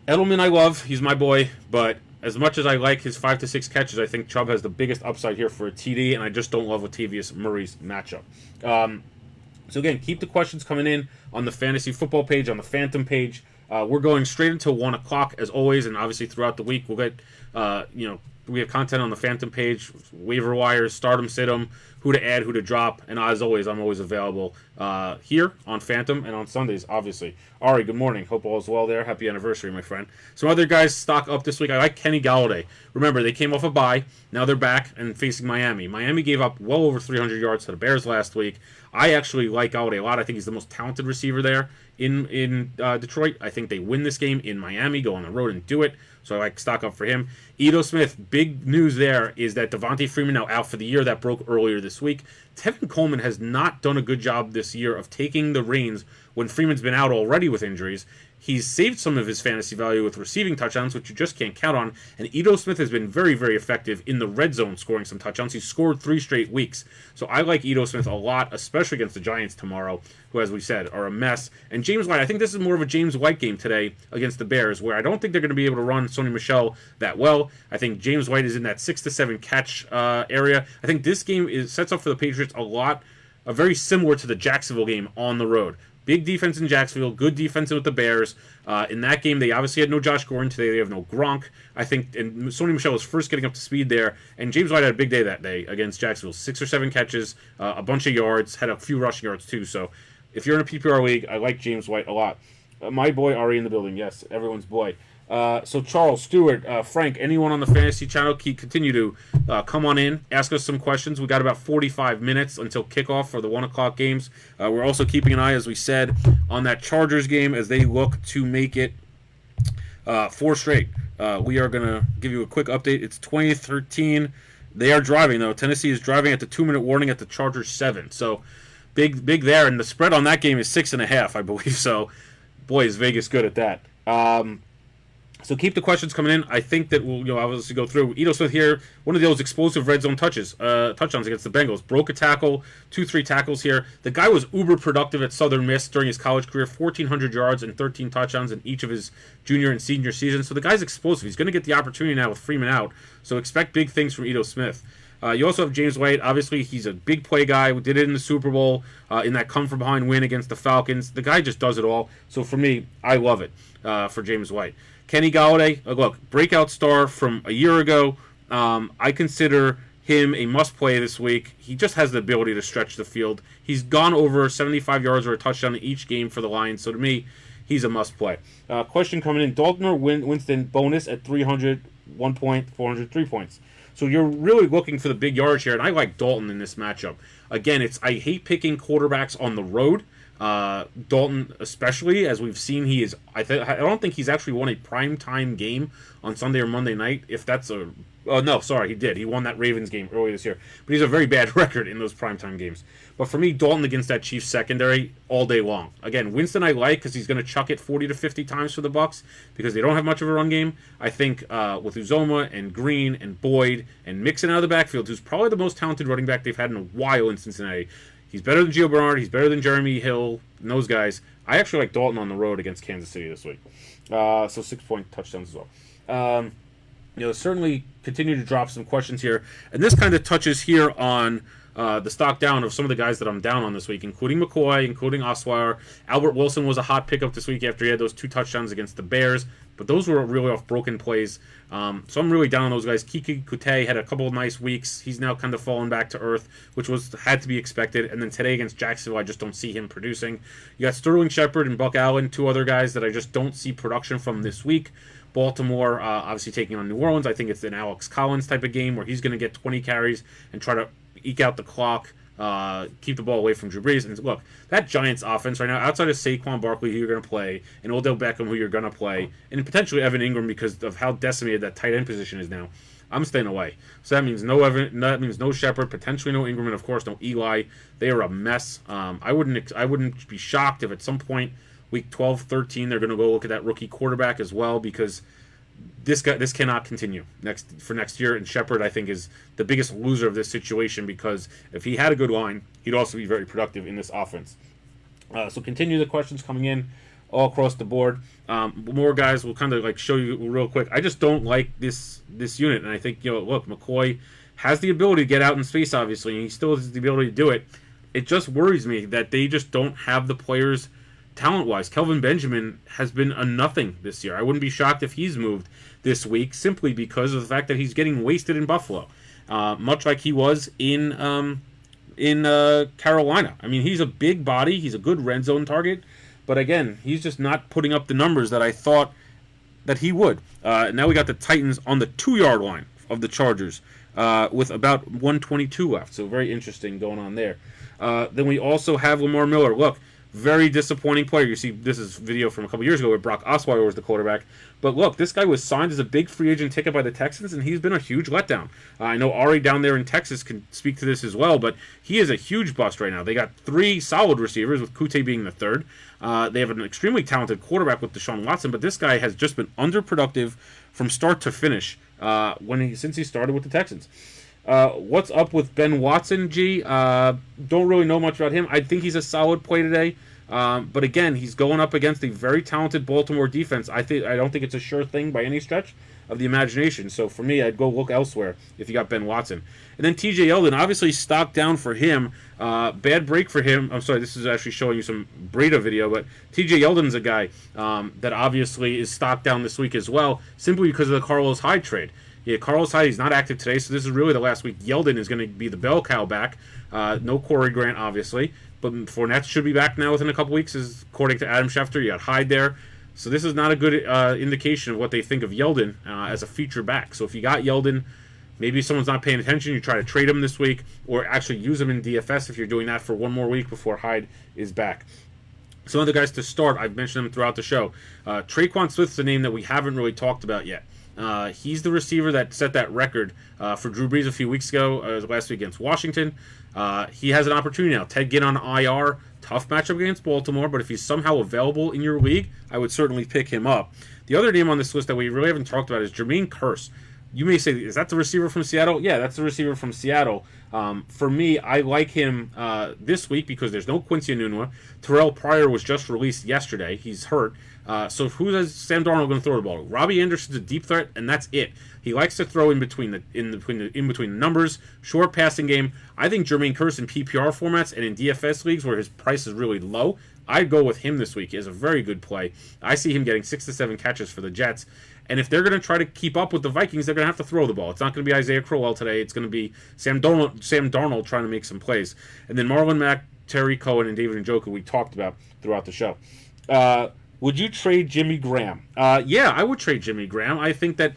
Edelman I love. He's my boy, but as much as I like his 5 to 6 catches, I think Chubb has the biggest upside here for a TD, and I just don't love Latavius Murray's matchup. So again, keep the questions coming in on the fantasy football page, on the Phantom page. We're going straight until 1 o'clock as always, and obviously throughout the week we'll get, we have content on the Phantom page, waiver wires, start 'em, sit 'em, who to add, who to drop, and as always, I'm always available here on Phantom and on Sundays, obviously. Ari, good morning. Hope all is well there. Happy anniversary, my friend. Some other guys stock up this week. I like Kenny Galladay. Remember, they came off a bye. Now they're back and facing Miami. Miami gave up well over 300 yards to the Bears last week. I actually like Galladay a lot. I think he's the most talented receiver there in Detroit. I think they win this game in Miami, go on the road and do it. So I like stock up for him. Ito Smith, big news there is that Devontae Freeman now out for the year. That broke earlier this week. Tevin Coleman has not done a good job this year of taking the reins when Freeman's been out already with injuries. He's saved some of his fantasy value with receiving touchdowns, which you just can't count on. And Ito Smith has been very, very effective in the red zone scoring some touchdowns. He's scored 3 straight weeks. So I like Ito Smith a lot, especially against the Giants tomorrow, who, as we said, are a mess. And James White, I think this is more of a James White game today against the Bears, where I don't think they're going to be able to run Sony Michel that well. I think James White is in that 6 to 7 catch area. I think this game sets up for the Patriots very similar to the Jacksonville game on the road. Big defense in Jacksonville, good defense with the Bears. In that game, they obviously had no Josh Gordon. Today, they have no Gronk. I think, and Sony Michel was first getting up to speed there. And James White had a big day that day against Jacksonville. 6 or 7 catches, a bunch of yards, had a few rushing yards too. So if you're in a PPR league, I like James White a lot. My boy Ari in the building. Yes, everyone's boy. So Charles, Stewart, Frank, anyone on the fantasy channel, continue to come on in, ask us some questions. We got about 45 minutes until kickoff for the 1 o'clock games. We're also keeping an eye, as we said, on that Chargers game as they look to make it 4 straight. We are going to give you a quick update. It's 2013. They are driving, though. Tennessee is driving at the 2-minute warning at the Chargers 7. So big there. And the spread on that game is 6.5, I believe. So, boy, is Vegas good at that. So keep the questions coming in. I think that we'll obviously go through. Ito Smith here, one of those explosive red zone touchdowns against the Bengals. Broke a tackle, 2-3 tackles here. The guy was uber productive at Southern Miss during his college career, 1,400 yards and 13 touchdowns in each of his junior and senior seasons. So the guy's explosive. He's going to get the opportunity now with Freeman out. So expect big things from Ito Smith. You also have James White. Obviously, he's a big play guy. We did it in the Super Bowl in that come-from-behind win against the Falcons. The guy just does it all. So for me, I love it for James White. Kenny Golladay, look, breakout star from a year ago. I consider him a must-play this week. He just has the ability to stretch the field. He's gone over 75 yards or a touchdown in each game for the Lions. So to me, he's a must-play. Question coming in. Dalton or Winston bonus at 300, 1 point, 403 points. So you're really looking for the big yardage here, and I like Dalton in this matchup. Again, I hate picking quarterbacks on the road. Dalton, especially, as we've seen, he is. I don't think he's actually won a primetime game on Sunday or Monday night. If that's a, oh no, sorry, he did. He won that Ravens game earlier this year, but he's a very bad record in those primetime games. But for me, Dalton against that Chiefs secondary all day long. Again, Winston I like because he's going to chuck it 40 to 50 times for the Bucs because they don't have much of a run game. I think with Uzoma and Green and Boyd and Mixon out of the backfield, who's probably the most talented running back they've had in a while in Cincinnati. He's better than Gio Bernard. He's better than Jeremy Hill and those guys. I actually like Dalton on the road against Kansas City this week. So 6-point touchdowns as well. Certainly continue to drop some questions here. And this kind of touches here on the stock down of some of the guys that I'm down on this week, including McCoy, including Osweiler. Albert Wilson was a hot pickup this week after he had those 2 touchdowns against the Bears. But those were really off broken plays. So I'm really down on those guys. Kiki Kute had a couple of nice weeks. He's now kind of fallen back to earth, which had to be expected. And then today against Jacksonville, I just don't see him producing. You got Sterling Shepard and Buck Allen, 2 other guys that I just don't see production from this week. Baltimore, obviously taking on New Orleans. I think it's an Alex Collins type of game where he's going to get 20 carries and try to eke out the clock. Keep the ball away from Drew Brees. And look, that Giants offense right now, outside of Saquon Barkley, who you're going to play, and Odell Beckham, who you're going to play, and potentially Evan Ingram because of how decimated that tight end position is now, I'm staying away. So that means no Shepard, potentially no Ingram, and of course no Eli. They are a mess. I wouldn't be shocked if at some point week 12, 13 they're going to go look at that rookie quarterback as well because this cannot continue for next year. And Shepard, I think, is the biggest loser of this situation because if he had a good line, he'd also be very productive in this offense. So continue the questions coming in all across the board. More guys will kind of like show you real quick. I just don't like this unit, and I think look, McCoy has the ability to get out in space, obviously, and he still has the ability to do it. It just worries me that they just don't have the players talent-wise. Kelvin Benjamin has been a nothing this year. I wouldn't be shocked if he's moved this week simply because of the fact that he's getting wasted in Buffalo, much like he was in Carolina. I mean, he's a big body. He's a good red zone target. But again, he's just not putting up the numbers that I thought that he would. Now we got the Titans on the 2-yard line of the Chargers with about 1:22 left. So very interesting going on there. Then we also have Lamar Miller. Look, very disappointing player. You see, this is video from a couple years ago where Brock Osweiler was the quarterback. But look, this guy was signed as a big free agent ticket by the Texans, and he's been a huge letdown. I know Ari down there in Texas can speak to this as well, but he is a huge bust right now. They got 3 solid receivers, with Kute being the 3rd. They have an extremely talented quarterback with Deshaun Watson, but this guy has just been underproductive from start to finish since he started with the Texans. What's up with Ben Watson, G? Don't really know much about him. I think he's a solid play today. But again, he's going up against a very talented Baltimore defense. I don't think it's a sure thing by any stretch of the imagination. So for me, I'd go look elsewhere if you got Ben Watson. And then TJ Yeldon, obviously stock down for him. Bad break for him. I'm sorry, this is actually showing you some Breda video, but TJ Yeldon's a guy that obviously is stock down this week as well, simply because of the Carlos Hyde trade. Yeah, Carlos Hyde, he's not active today, so this is really the last week. Yeldon is going to be the bell cow back. No Corey Grant, obviously, but Fournette should be back now within a couple weeks, according to Adam Schefter. You got Hyde there. So this is not a good indication of what they think of Yeldon as a feature back. So if you got Yeldon, maybe someone's not paying attention, you try to trade him this week, or actually use him in DFS if you're doing that for one more week before Hyde is back. Some other guys to start, I've mentioned them throughout the show. Traquan Smith's a name that we haven't really talked about yet. He's the receiver that set that record for Drew Brees a few weeks ago, last week against Washington. He has an opportunity now. Ted Ginn on IR, tough matchup against Baltimore, but if he's somehow available in your league, I would certainly pick him up. The other name on this list that we really haven't talked about is Jermaine Kearse. You may say, is that the receiver from Seattle? Yeah, that's the receiver from Seattle. For me, I like him this week because there's no Quincy Enunwa. Terrell Pryor was just released yesterday. He's hurt. So who is Sam Darnold going to throw the ball to? Robbie Anderson's a deep threat, and that's it. He likes to throw in between the numbers, short passing game. I think Jermaine Kearse in PPR formats and in DFS leagues where his price is really low, I'd go with him this week. He has a very good play. I see him getting 6 to 7 catches for the Jets. And if they're going to try to keep up with the Vikings, they're going to have to throw the ball. It's not going to be Isaiah Crowell today. It's going to be Sam Darnold trying to make some plays. And then Marlon Mack, Terry Cohen, and David Njoku we talked about throughout the show. Would you trade Jimmy Graham? Yeah, I would trade Jimmy Graham. I think that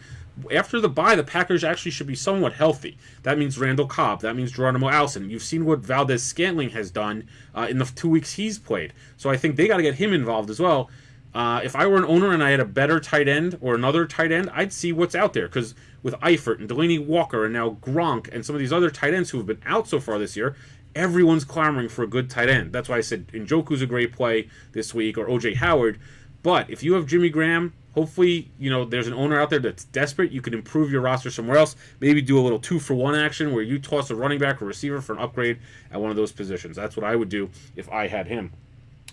after the bye, the Packers actually should be somewhat healthy. That means Randall Cobb. That means Geronimo Allison. You've seen what Valdez-Scantling has done in the 2 weeks he's played. So I think they got to get him involved as well. If I were an owner and I had a better tight end or another tight end, I'd see what's out there. Because with Eifert and Delaney Walker and now Gronk and some of these other tight ends who have been out so far this year, everyone's clamoring for a good tight end. That's why I said Njoku's a great play this week, or O.J. Howard. But if you have Jimmy Graham, hopefully, there's an owner out there that's desperate. You can improve your roster somewhere else. Maybe do a little 2-for-1 action where you toss a running back or receiver for an upgrade at one of those positions. That's what I would do if I had him.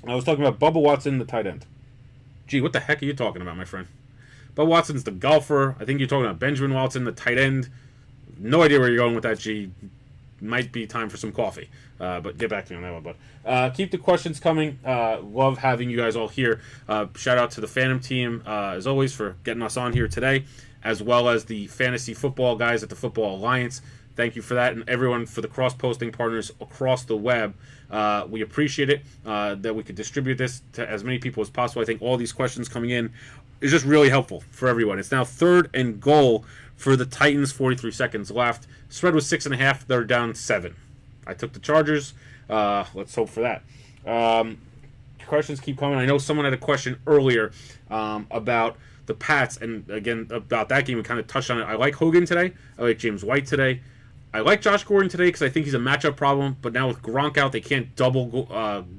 I was talking about Bubba Watson, the tight end. Gee, what the heck are you talking about, my friend? Bubba Watson's the golfer. I think you're talking about Benjamin Watson, the tight end. No idea where you're going with that, G. Might be time for some coffee. But get back to me on that one, bud. Keep the questions coming. Love having you guys all here. Shout out to the Phantom team, as always, for getting us on here today, as well as the fantasy football guys at the Football Alliance. Thank you for that, and everyone for the cross-posting partners across the web. We appreciate it that we could distribute this to as many people as possible. I think all these questions coming in is just really helpful for everyone. It's now 3rd and goal for the Titans, 43 seconds left. Spread was 6.5. They're down 7. I took the Chargers. Let's hope for that. Questions keep coming. I know someone had a question earlier about the Pats, and again, about that game. We kind of touched on it. I like Hogan today. I like James White today. I like Josh Gordon today because I think he's a matchup problem, but now with Gronk out, they can't double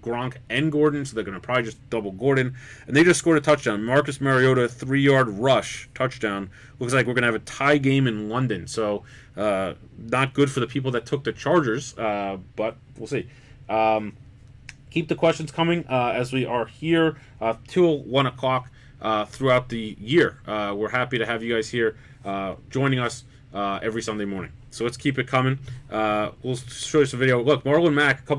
Gronk and Gordon, so they're going to probably just double Gordon. And they just scored a touchdown. Marcus Mariota, 3-yard rush touchdown. Looks like we're going to have a tie game in London, so not good for the people that took the Chargers, but we'll see. Keep the questions coming as we are here till 1 o'clock throughout the year. We're happy to have you guys here joining us every Sunday morning. So let's keep it coming. We'll show you some video. Look, Marlon Mack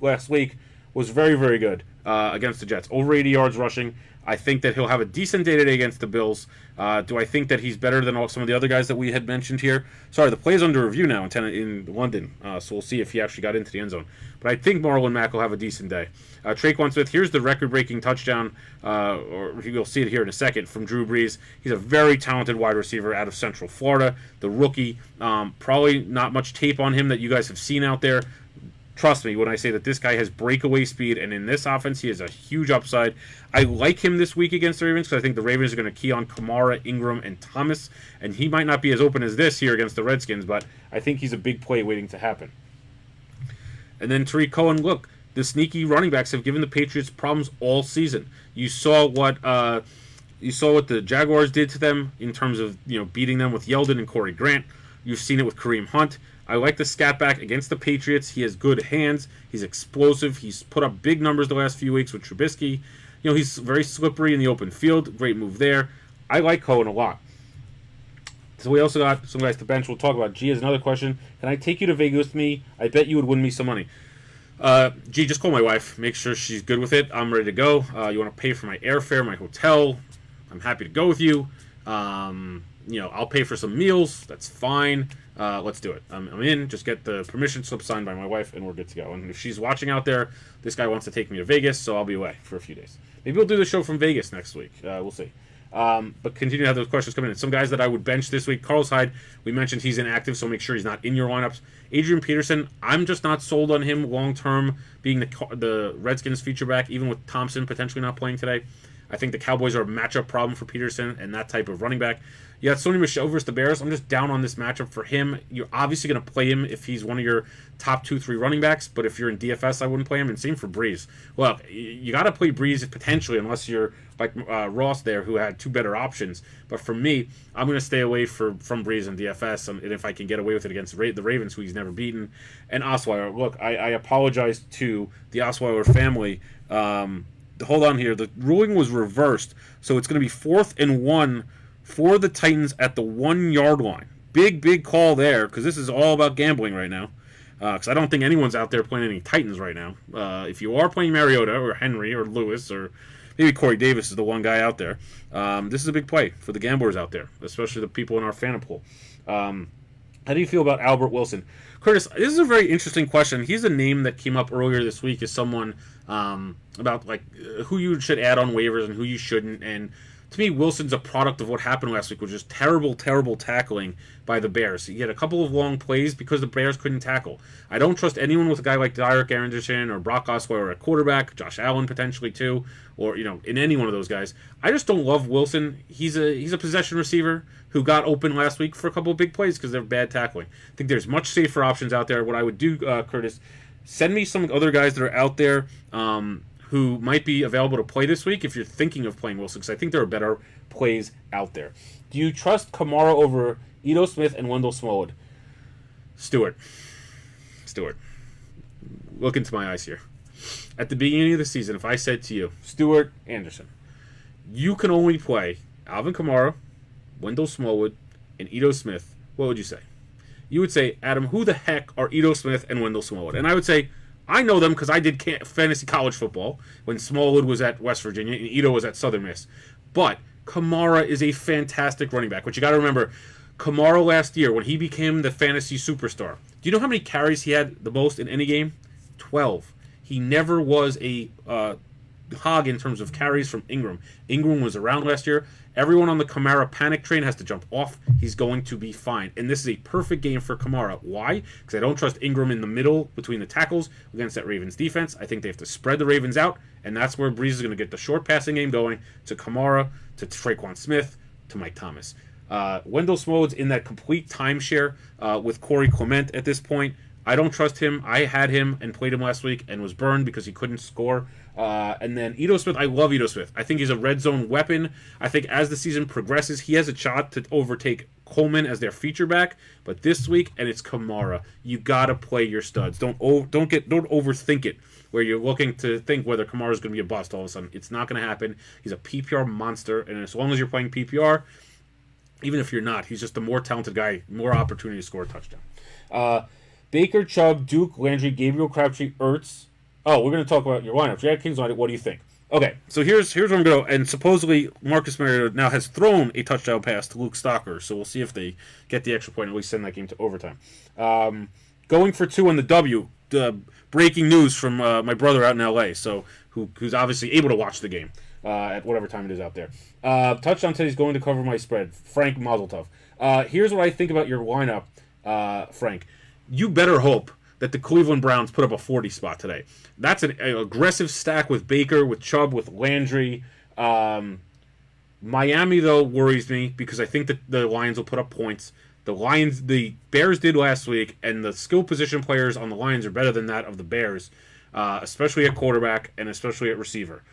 last week was very, very good against the Jets. Over 80 yards rushing. I think that he'll have a decent day today against the Bills. Do I think that he's better than some of the other guys that we had mentioned here? Sorry, the play's under review now in London, so we'll see if he actually got into the end zone. But I think Marlon Mack will have a decent day. Traquan Smith, here's the record-breaking touchdown, or you'll see it here in a second, from Drew Brees. He's a very talented wide receiver out of Central Florida, the rookie. Probably not much tape on him that you guys have seen out there. Trust me when I say that this guy has breakaway speed, and in this offense, he has a huge upside. I like him this week against the Ravens because I think the Ravens are going to key on Kamara, Ingram, and Thomas, and he might not be as open as this here against the Redskins, but I think he's a big play waiting to happen. And then Tariq Cohen, look, the sneaky running backs have given the Patriots problems all season. You saw what the Jaguars did to them in terms of beating them with Yeldon and Corey Grant. You've seen it with Kareem Hunt. I like the scat back against the Patriots. He has good hands. He's explosive. He's put up big numbers the last few weeks with Trubisky. He's very slippery in the open field. Great move there. I like Cohen a lot. So we also got some guys to bench. We'll talk about. G has another question. Can I take you to Vegas with me? I bet you would win me some money. G, just call my wife. Make sure she's good with it. I'm ready to go. You want to pay for my airfare, my hotel? I'm happy to go with you. I'll pay for some meals. That's fine. Let's do it. I'm in. Just get the permission slip signed by my wife, and we're good to go. And if she's watching out there, this guy wants to take me to Vegas, so I'll be away for a few days. Maybe we'll do the show from Vegas next week. We'll see. But continue to have those questions coming in. Some guys that I would bench this week. Carlos Hyde, we mentioned he's inactive, so make sure he's not in your lineups. Adrian Peterson, I'm just not sold on him long-term being the Redskins feature back, even with Thompson potentially not playing today. I think the Cowboys are a matchup problem for Peterson and that type of running back. You got Sony Michel versus the Bears. I'm just down on this matchup for him. You're obviously going to play him if he's one of your top 2-3 running backs, but if you're in DFS, I wouldn't play him. And same for Breeze. Well, you got to play Breeze potentially, unless you're like Ross there, who had two better options. But for me, I'm going to stay away from Breeze and DFS, and if I can get away with it against the Ravens, who he's never beaten. And Osweiler. Look, I apologize to the Osweiler family. Hold on here. The ruling was reversed, so it's going to be 4th and 1 for the Titans at the 1 yard line. Big call there, because this is all about gambling right now. Because I don't think anyone's out there playing any Titans right now. If you are playing Mariota or Henry or Lewis or maybe Corey Davis is the one guy out there, this is a big play for the gamblers out there, especially the people in our fan pool. How do you feel about Albert Wilson? Curtis, this is a very interesting question. He's a name that came up earlier this week as someone about who you should add on waivers and who you shouldn't. And to me, Wilson's a product of what happened last week, which was terrible tackling by the Bears. He had a couple of long plays because the Bears couldn't tackle. I don't trust anyone with a guy like Derek Anderson or Brock Osweiler at quarterback, Josh Allen potentially too, or in any one of those guys. I just don't love Wilson. He's a possession receiver who got open last week for a couple of big plays because they're bad tackling. I think there's much safer options out there. What I would do, Curtis, send me some other guys that are out there who might be available to play this week if you're thinking of playing Wilson, because I think there are better plays out there. Do you trust Kamara over Ito Smith and Wendell Smallwood? Stewart, look into my eyes here. At the beginning of the season, if I said to you, Stewart, Anderson, you can only play Alvin Kamara, Wendell Smallwood, and Ito Smith, what would you say? You would say, Adam, who the heck are Ito Smith and Wendell Smallwood? And I would say, I know them because I did fantasy college football when Smallwood was at West Virginia and Ito was at Southern Miss. But Kamara is a fantastic running back. But you got to remember, Kamara last year, when he became the fantasy superstar, do you know how many carries he had the most in any game? 12. He never was a hog in terms of carries from Ingram. Ingram was around last year. Everyone on the Kamara panic train has to jump off. He's going to be fine. And this is a perfect game for Kamara. Why? Because I don't trust Ingram in the middle between the tackles against that Ravens defense. I think they have to spread the Ravens out, and that's where Breeze is going to get the short passing game going to Kamara, to Traquan Smith, to Mike Thomas. Wendell Smallwood's in that complete timeshare with Corey Clement at this point. I don't trust him. I had him and played him last week and was burned because he couldn't score. And then Ito Smith, I love Ito Smith. I think he's a red zone weapon. I think as the season progresses, he has a shot to overtake Coleman as their feature back. But this week, and it's Kamara, you gotta play your studs. Don't overthink it, where you're looking to think whether Kamara is going to be a bust all of a sudden. It's not going to happen. He's a PPR monster, and as long as you're playing PPR, even if you're not, he's just a more talented guy, more opportunity to score a touchdown. Baker, Chubb, Duke, Landry, Gabriel, Crabtree, Ertz. Oh, we're going to talk about your lineups. You had Kings on it. What do you think? Okay, so here's where I'm going to go. And supposedly Marcus Mariota now has thrown a touchdown pass to Luke Stocker, so we'll see if they get the extra point and at least send that game to overtime. Going for 2 on the W. Breaking news from my brother out in L.A., so who's obviously able to watch the game at whatever time it is out there. Touchdown today is going to cover my spread. Frank Mazeltov. Here's what I think about your lineup, Frank. You better hope that the Cleveland Browns put up a 40 spot today. That's an aggressive stack with Baker, with Chubb, with Landry. Miami, though, worries me because I think that the Lions will put up points. The Bears did last week, and the skill position players on the Lions are better than that of the Bears, especially at quarterback and especially at receiver.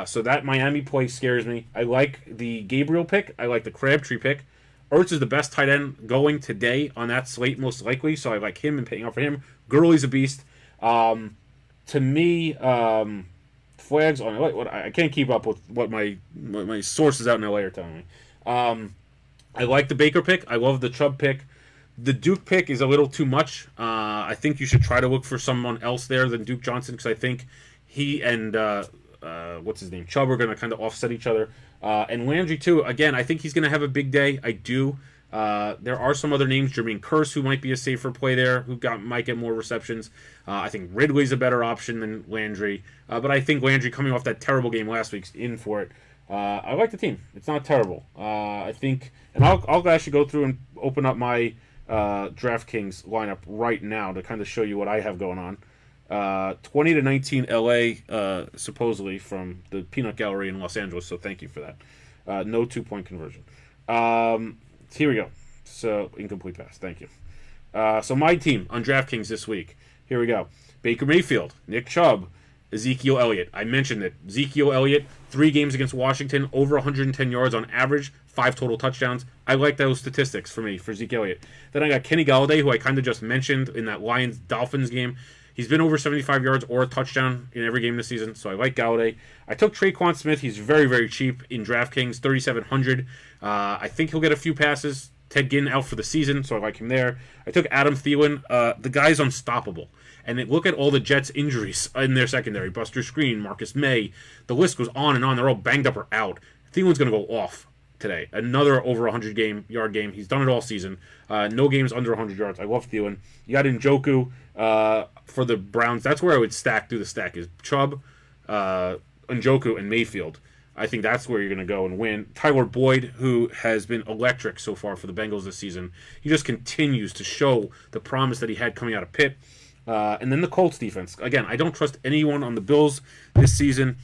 So that Miami play scares me. I like the Gabriel pick. I like the Crabtree pick. Ertz is the best tight end going today on that slate, most likely, so I like him and paying out for him. Gurley's a beast. To me, flags on what I can't keep up with what my sources out in LA are telling me. I like the Baker pick. I love the Chubb pick. The Duke pick is a little too much. I think you should try to look for someone else there than Duke Johnson because I think he and what's his name, Chubb are going to kind of offset each other. And Landry, too, again, I think he's going to have a big day. I do. There are some other names, Jermaine Kearse, who might be a safer play there, who might get more receptions. I think Ridley's a better option than Landry. But I think Landry, coming off that terrible game last week, is in for it. I like the team. It's not terrible. I think, and I'll actually go through and open up my DraftKings lineup right now to kind of show you what I have going on. 20-19 LA, supposedly from the Peanut Gallery in Los Angeles, so thank you for that. No 2-point conversion. Here we go. So, incomplete pass. Thank you. So, my team on DraftKings this week. Here we go. Baker Mayfield, Nick Chubb, Ezekiel Elliott. I mentioned it. Ezekiel Elliott, 3 games against Washington, over 110 yards on average, 5 total touchdowns. I like those statistics for me, for Ezekiel Elliott. Then I got Kenny Galladay, who I kind of just mentioned in that Lions-Dolphins game. He's been over 75 yards or a touchdown in every game this season, so I like Galladay. I took Traquan Smith. He's very, very cheap in DraftKings, 3,700. I think he'll get a few passes. Ted Ginn out for the season, so I like him there. I took Adam Thielen. The guy's unstoppable. And look at all the Jets' injuries in their secondary. Buster Skrine, Marcus May. The list goes on and on. They're all banged up or out. Thielen's going to go off today. Another over 100-yard game. He's done it all season. No games under 100 yards. I love Thielen. You got Njoku for the Browns. That's where I would do the stack, is Chubb, Njoku, and Mayfield. I think that's where you're going to go and win. Tyler Boyd, who has been electric so far for the Bengals this season. He just continues to show the promise that he had coming out of Pitt. And then the Colts defense. Again, I don't trust anyone on the Bills this season.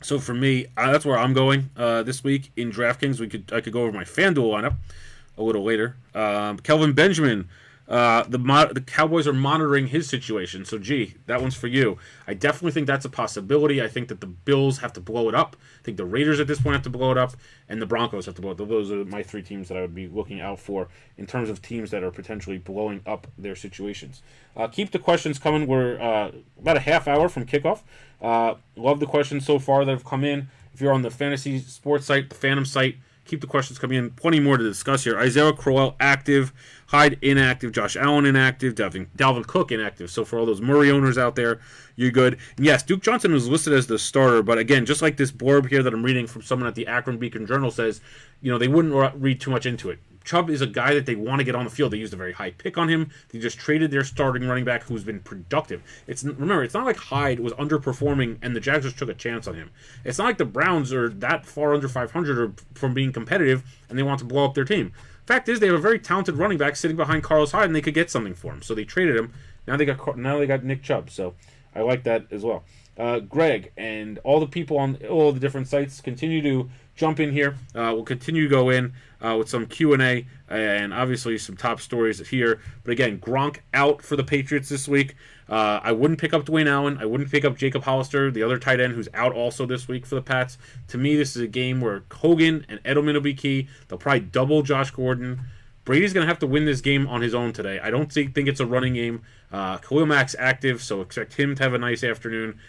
So for me, that's where I'm going this week in DraftKings. I could go over my FanDuel lineup a little later. Kelvin Benjamin. The Cowboys are monitoring his situation, so that one's for you. I definitely think that's a possibility. I think that the Bills have to blow it up. I think the Raiders at this point have to blow it up, and the Broncos have to blow it up. Those are my 3 teams that I would be looking out for in terms of teams that are potentially blowing up their situations. Keep the questions coming. We're about a half hour from kickoff. Love the questions so far that have come in. If you're on the fantasy sports site, the Phantom site, keep the questions coming in. Plenty more to discuss here. Isaiah Crowell active, Hyde inactive, Josh Allen inactive, Dalvin Cook inactive. So for all those Murray owners out there, you're good. And yes, Duke Johnson was listed as the starter, but again, just like this blurb here that I'm reading from someone at the Akron Beacon Journal says, they wouldn't read too much into it. Chubb is a guy that they want to get on the field. They used a very high pick on him. They just traded their starting running back who's been productive. Remember, it's not like Hyde was underperforming and the Jags just took a chance on him. It's not like the Browns are that far under 500 or from being competitive and they want to blow up their team. Fact is, they have a very talented running back sitting behind Carlos Hyde and they could get something for him. So they traded him. Now they got Nick Chubb. So I like that as well. Greg and all the people on all the different sites continue to jump in here. We'll continue to go in with some Q&A and obviously some top stories here. But again, Gronk out for the Patriots this week. I wouldn't pick up Dwayne Allen. I wouldn't pick up Jacob Hollister, the other tight end who's out also this week for the Pats. To me, this is a game where Hogan and Edelman will be key. They'll probably double Josh Gordon. Brady's going to have to win this game on his own today. I don't think it's a running game. Khalil Mack's active, so expect him to have a nice afternoon.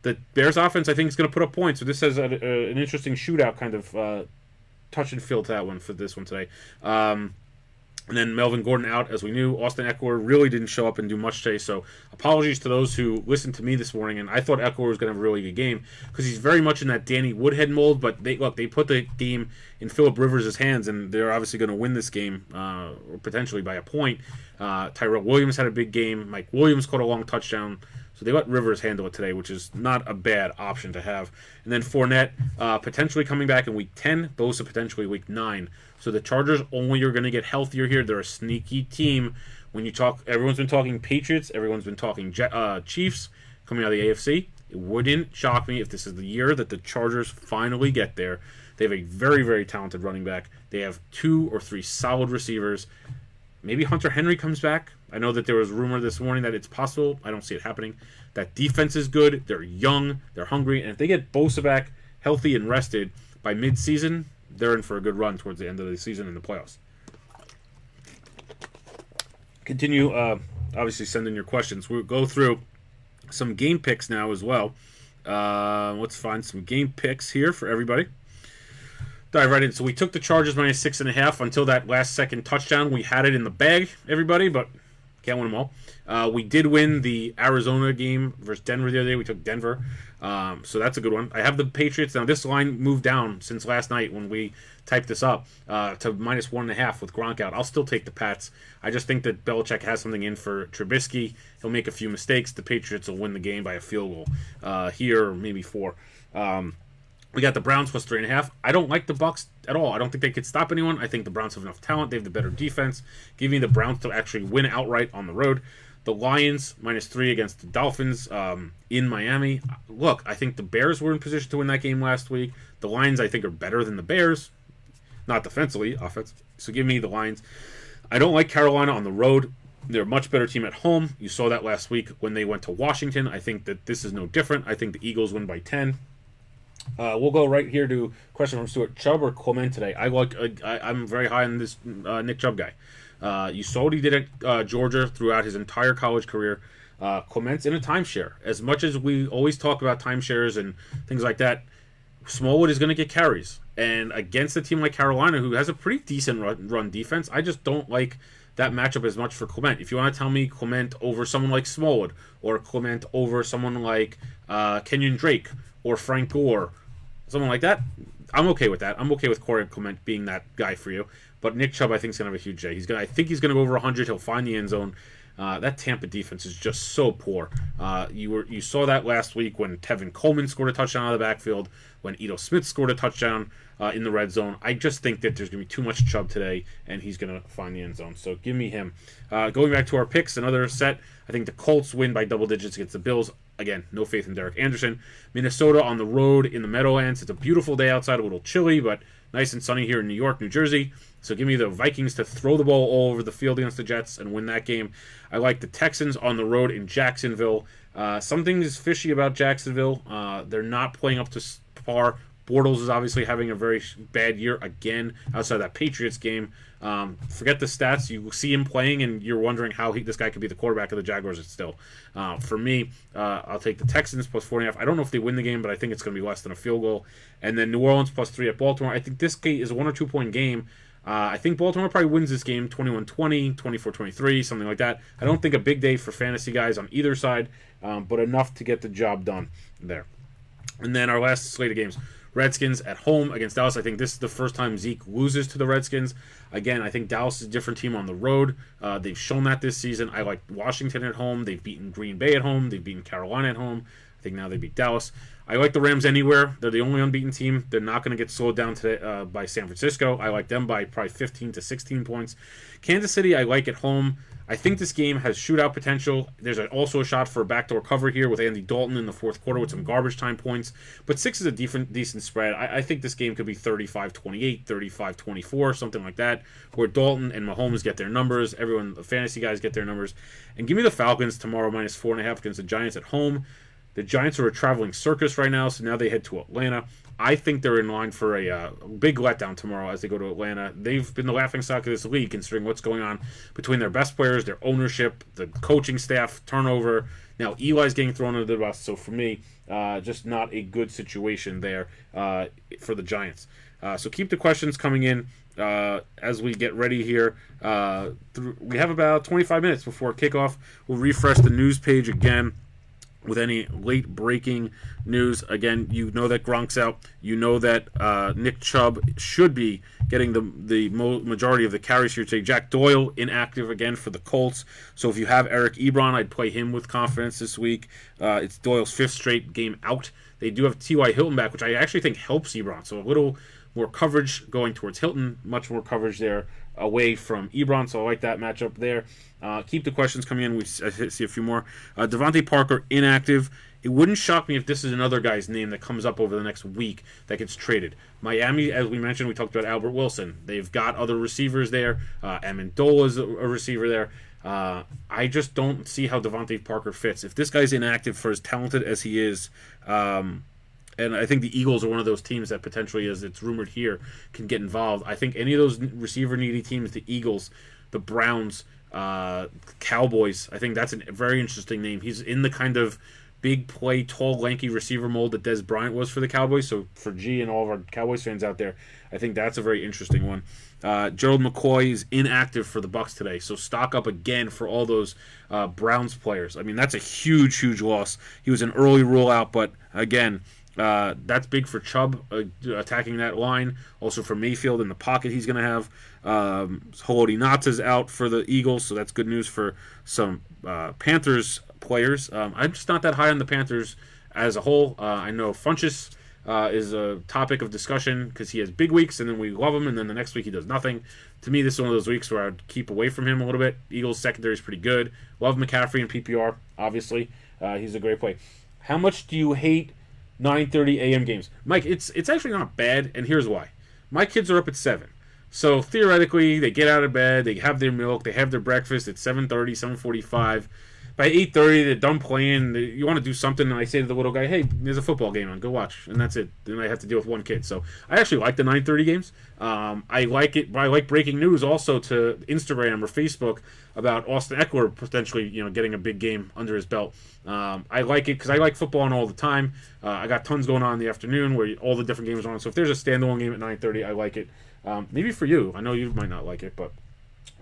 The Bears offense, I think, is going to put up points. So this has an interesting shootout kind of touch and feel to that one for this one today. And then Melvin Gordon out, as we knew. Austin Eckler really didn't show up and do much today. So apologies to those who listened to me this morning. And I thought Eckler was going to have a really good game because he's very much in that Danny Woodhead mold. But they put the game in Phillip Rivers' hands, and they're obviously going to win this game potentially by a point. Tyrell Williams had a big game. Mike Williams caught a long touchdown. So they let Rivers handle it today, which is not a bad option to have. And then Fournette potentially coming back in Week 10, Bosa potentially Week 9. So the Chargers only are going to get healthier here. They're a sneaky team. When you talk, everyone's been talking Patriots, everyone's been talking Chiefs coming out of the AFC. It wouldn't shock me if this is the year that the Chargers finally get there. They have a very, very talented running back. They have 2 or 3 solid receivers. Maybe Hunter Henry comes back. I know that there was rumor this morning that it's possible. I don't see it happening. That defense is good. They're young. They're hungry. And if they get Bosa back healthy and rested by mid-season, they're in for a good run towards the end of the season in the playoffs. Continue, obviously, sending your questions. We'll go through some game picks now as well. Let's find some game picks here for everybody. Dive right in. So we took the Chargers minus 6.5 until that last second touchdown. We had it in the bag, everybody, but Can't win them all. We did win the Arizona game versus Denver the other day. We took Denver. So that's a good one. I have the Patriots. Now, this line moved down since last night when we typed this up to -1.5 with Gronk out. I'll still take the Pats. I just think that Belichick has something in for Trubisky. He'll make a few mistakes. The Patriots will win the game by a field goal here, or maybe 4. We got the Browns plus 3.5. I don't like the Bucs at all. I don't think they could stop anyone. I think the Browns have enough talent. They have the better defense. Give me the Browns to actually win outright on the road. The Lions -3 against the Dolphins in Miami. Look, I think the Bears were in position to win that game last week. The Lions, I think, are better than the Bears. Not defensively, offense. So give me the Lions. I don't like Carolina on the road. They're a much better team at home. You saw that last week when they went to Washington. I think that this is no different. I think the Eagles win by 10. We'll go right here to question from Stuart. Chubb or Clement today? I'm very high on this Nick Chubb guy. You saw what he did at Georgia throughout his entire college career. Clement's in a timeshare. As much as we always talk about timeshares and things like that, Smallwood is going to get carries. And against a team like Carolina, who has a pretty decent run defense, I just don't like that matchup as much for Clement. If you want to tell me Clement over someone like Smallwood, or Clement over someone like Kenyon Drake, or Frank Gore, someone like that, I'm okay with that. I'm okay with Corey Clement being that guy for you. But Nick Chubb, I think, is going to have a huge day. I think he's going to go over 100. He'll find the end zone. That Tampa defense is just so poor. You saw that last week when Tevin Coleman scored a touchdown out of the backfield, when Ito Smith scored a touchdown in the red zone. I just think that there's going to be too much Chubb today, and he's going to find the end zone. So give me him. Going back to our picks, another set. I think the Colts win by double digits against the Bills. Again, no faith in Derek Anderson. Minnesota on the road in the Meadowlands. It's a beautiful day outside, a little chilly, but nice and sunny here in New York, New Jersey. So give me the Vikings to throw the ball all over the field against the Jets and win that game. I like the Texans on the road in Jacksonville. Something is fishy about Jacksonville. They're not playing up to par. Bortles is obviously having a very bad year again outside that Patriots game. Forget the stats. You see him playing, and you're wondering how this guy could be the quarterback of the Jaguars still. For me, I'll take the Texans plus 4.5. I don't know if they win the game, but I think it's going to be less than a field goal. And then New Orleans plus 3 at Baltimore. I think this game is a 1 or 2 point game. I think Baltimore probably wins this game 21-20, 24-23, something like that. I don't think a big day for fantasy guys on either side, but enough to get the job done there. And then our last slate of games. Redskins at home against Dallas. I think this is the first time Zeke loses to the Redskins. Again, I think Dallas is a different team on the road. They've shown that this season. I like Washington at home. They've beaten Green Bay at home. They've beaten Carolina at home. I think now they beat Dallas. I like the Rams anywhere. They're the only unbeaten team. They're not going to get slowed down today by San Francisco. I like them by probably 15 to 16 points. Kansas City, I like at home. I think this game has shootout potential. There's also a shot for a backdoor cover here with Andy Dalton in the fourth quarter with some garbage time points. But 6 is a decent spread. I think this game could be 35-28, 35-24, something like that, where Dalton and Mahomes get their numbers. Everyone, the fantasy guys, get their numbers. And give me the Falcons tomorrow minus 4.5 against the Giants at home. The Giants are a traveling circus right now, so now they head to Atlanta. I think they're in line for a big letdown tomorrow as they go to Atlanta. They've been the laughingstock of this league, considering what's going on between their best players, their ownership, the coaching staff, turnover. Now Eli's getting thrown under the bus, so for me, just not a good situation there for the Giants. So keep the questions coming in as we get ready here. We have about 25 minutes before kickoff. We'll refresh the news page again with any late-breaking news. Again, you know that Gronk's out. You know that Nick Chubb should be getting the majority of the carries here today. Jack Doyle inactive again for the Colts. So if you have Eric Ebron, I'd play him with confidence this week. It's Doyle's 5th straight game out. They do have T.Y. Hilton back, which I actually think helps Ebron. So a little more coverage going towards Hilton, much more coverage there away from Ebron. So I like that matchup there. Keep the questions coming in. I see a few more. Devontae Parker inactive. It wouldn't shock me if this is another guy's name that comes up over the next week that gets traded. Miami, as we mentioned, we talked about Albert Wilson. They've got other receivers there. Amendola is a receiver there. I just don't see how Devontae Parker fits. If this guy's inactive for as talented as he is, and I think the Eagles are one of those teams that potentially, as it's rumored here, can get involved. I think any of those receiver-needy teams, the Eagles, the Browns, Cowboys, I think that's a very interesting name. He's in the kind of big play, tall, lanky receiver mold that Des Bryant was for the Cowboys. So for G and all of our Cowboys fans out there, I think that's a very interesting one. Gerald McCoy is inactive for the Bucs today, so stock up again for all those Browns players. I mean, that's a huge, huge loss. He was an early rule out, but again, that's big for Chubb attacking that line. Also for Mayfield in the pocket he's going to have. Haloti Ngata's out for the Eagles, so that's good news for some Panthers players. I'm just not that high on the Panthers as a whole. I know Funchess is a topic of discussion because he has big weeks and then we love him and then the next week he does nothing. To me, this is one of those weeks where I'd keep away from him a little bit. Eagles secondary is pretty good. Love McCaffrey in PPR, obviously. He's a great play. How much do you hate 9:30 a.m. games? Mike, it's actually not bad, and here's why. My kids are up at 7. So theoretically, they get out of bed, they have their milk, they have their breakfast at 7:30, 7:45. By 8:30, they're done playing. You want to do something, and I say to the little guy, hey, there's a football game on. Go watch. And that's it. Then I have to deal with one kid. So I actually like the 9:30 games. I like it, but I like breaking news also to Instagram or Facebook about Austin Eckler potentially getting a big game under his belt. I like it because I like football on all the time. I got tons going on in the afternoon where all the different games are on. So if there's a standalone game at 9:30, I like it. Maybe for you. I know you might not like it, but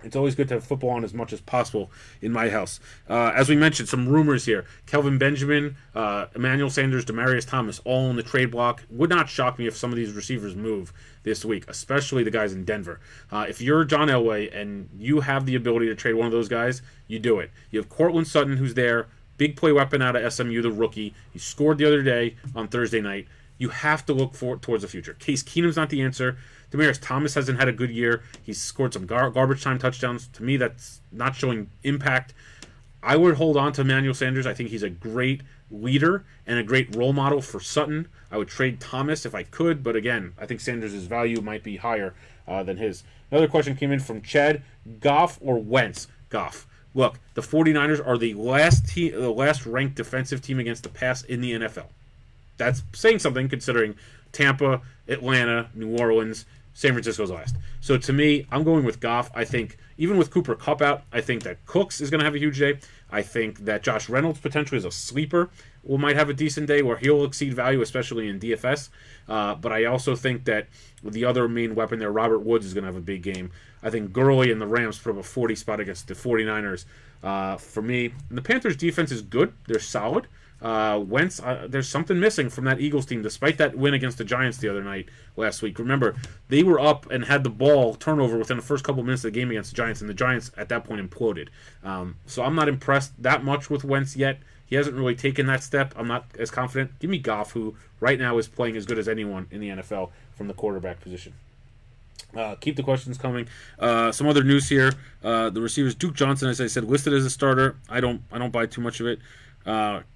it's always good to have football on as much as possible in my house. As we mentioned, some rumors here. Kelvin Benjamin, Emmanuel Sanders, Demaryius Thomas, all in the trade block. Would not shock me if some of these receivers move this week, especially the guys in Denver. If you're John Elway and you have the ability to trade one of those guys, you do it. You have Cortland Sutton, who's there. Big play weapon out of SMU, the rookie. He scored the other day on Thursday night. You have to look towards the future. Case Keenum's not the answer. Demaryius Thomas hasn't had a good year. He's scored some garbage time touchdowns. To me, that's not showing impact. I would hold on to Emmanuel Sanders. I think he's a great leader and a great role model for Sutton. I would trade Thomas if I could, but again, I think Sanders' value might be higher than his. Another question came in from Chad. Goff or Wentz? Goff. Look, the 49ers are the last ranked defensive team against the pass in the NFL. That's saying something considering Tampa, Atlanta, New Orleans, San Francisco's last. So to me, I'm going with Goff. I think even with Cooper Kupp out, I think that Cooks is going to have a huge day. I think that Josh Reynolds potentially is a sleeper might have a decent day where he'll exceed value, especially in DFS. But I also think that the other main weapon there, Robert Woods, is going to have a big game. I think Gurley and the Rams put up a 40 spot against the 49ers. For me, and the Panthers' defense is good. They're solid. Wentz, there's something missing from that Eagles team, despite that win against the Giants the other night last week. Remember, they were up and had the ball turnover within the first couple minutes of the game against the Giants, and the Giants at that point imploded. So I'm not impressed that much with Wentz yet. He hasn't really taken that step. I'm not as confident. Give me Goff, who right now is playing as good as anyone in the NFL from the quarterback position. Keep the questions coming. Some other news here. The receivers, Duke Johnson, as I said, listed as a starter. I don't buy too much of it.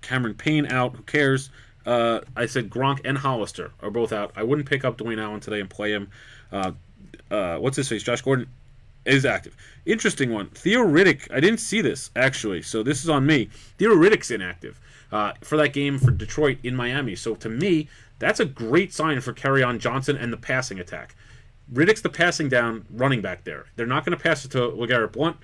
Cameron Payne out. Who cares? I said Gronk and Hollister are both out. I wouldn't pick up Dwayne Allen today and play him. What's his face? Josh Gordon is active. Interesting one. Theo Riddick. I didn't see this, actually, so this is on me. Theo Riddick's inactive for that game for Detroit in Miami. So to me, that's a great sign for Kerryon Johnson and the passing attack. Riddick's the passing down running back there. They're not going to pass it to LeGarrette Blount.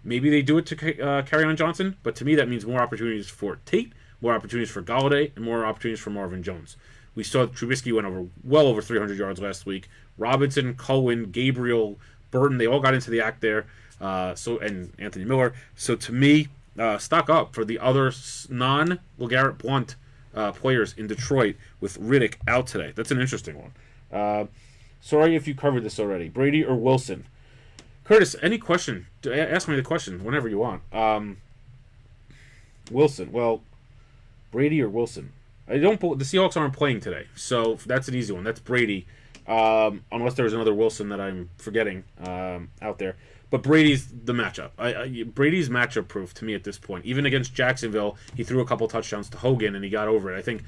Maybe they do it to Kerryon Johnson, but to me that means more opportunities for Tate, more opportunities for Galladay, and more opportunities for Marvin Jones. We saw Trubisky went well over 300 yards last week. Robinson, Cohen, Gabriel, Burton, they all got into the act there. And Anthony Miller. So to me, stock up for the other non-LeGarrette Blount players in Detroit with Riddick out today. That's an interesting one. Sorry if you covered this already. Brady or Wilson? Curtis, any question? Ask me the question whenever you want. Wilson. Well, Brady or Wilson? The Seahawks aren't playing today, so that's an easy one. That's Brady, unless there's another Wilson that I'm forgetting out there. But Brady's the matchup. Brady's matchup proof to me at this point. Even against Jacksonville, he threw a couple touchdowns to Hogan and he got over it. I think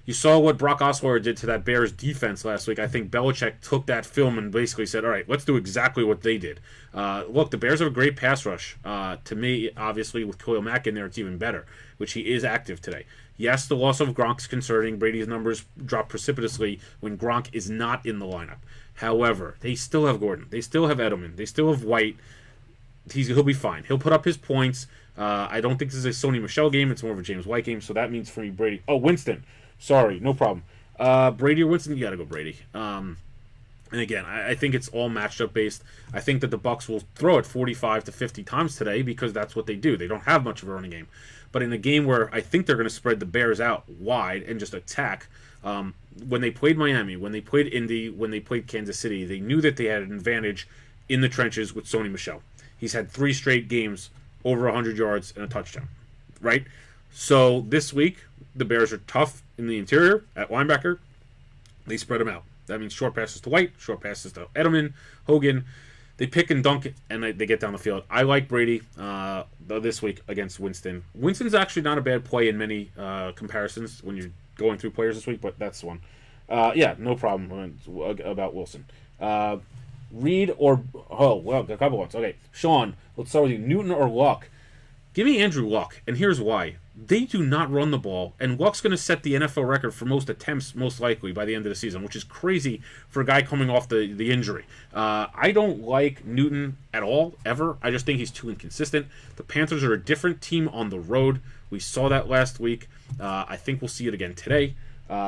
you saw what Brock Osweiler did to that Bears defense last week. I think Belichick took that film and basically said, all right, let's do exactly what they did. Look, the Bears have a great pass rush. To me, obviously, with Khalil Mack in there, it's even better, which he is active today. Yes, the loss of Gronk's concerning. Brady's numbers drop precipitously when Gronk is not in the lineup. However, they still have Gordon. They still have Edelman. They still have White. He'll be fine. He'll put up his points. I don't think this is a Sony Michel game. It's more of a James White game. So that means for me, Brady. Oh, Winston. Sorry, no problem. Brady or Winston? You got to go Brady. And again, I think it's all matchup based. I think that the Bucs will throw it 45 to 50 times today because that's what they do. They don't have much of a running game. But in a game where I think they're going to spread the Bears out wide and just attack, when they played Miami, when they played Indy, when they played Kansas City, they knew that they had an advantage in the trenches with Sony Michel. He's had 3 straight games over 100 yards and a touchdown, right? So this week, the Bears are tough in the interior at linebacker. They spread them out. That means short passes to White, short passes to Edelman, Hogan. They pick and dunk it, and they get down the field. I like Brady this week against Winston. Winston's actually not a bad play in many comparisons when you're going through players this week, but that's the one. Yeah, no problem about Wilson. Reed or... Oh, well, a couple ones. Okay, Sean, let's start with you. Newton or Luck? Give me Andrew Luck, and here's why. They do not run the ball, and Luck's going to set the NFL record for most attempts, most likely, by the end of the season, which is crazy for a guy coming off the injury. I don't like Newton at all, ever. I just think he's too inconsistent. The Panthers are a different team on the road. We saw that last week. I think we'll see it again today.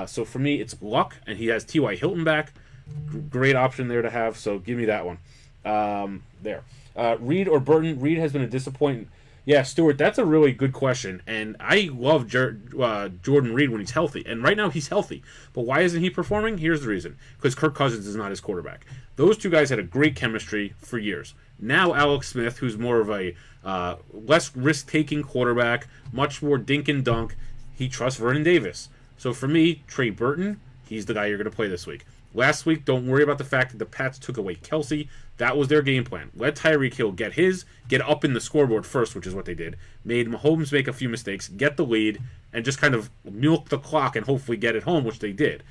So for me, it's Luck, and he has T.Y. Hilton back. Great option there to have, so give me that one. There. Reed or Burton? Reed has been a disappointment. Yeah, Stuart, that's a really good question, and I love Jordan Reed when he's healthy, and right now he's healthy. But why isn't he performing? Here's the reason. Because Kirk Cousins is not his quarterback. Those two guys had a great chemistry for years. Now Alex Smith, who's more of a less risk-taking quarterback, much more dink and dunk, he trusts Vernon Davis. So for me, Trey Burton, he's the guy you're going to play this week. Last week, don't worry about the fact that the Pats took away Kelsey. That was their game plan. Let Tyreek Hill get up in the scoreboard first, which is what they did. Made Mahomes make a few mistakes, get the lead, and just kind of milk the clock and hopefully get it home, which they did.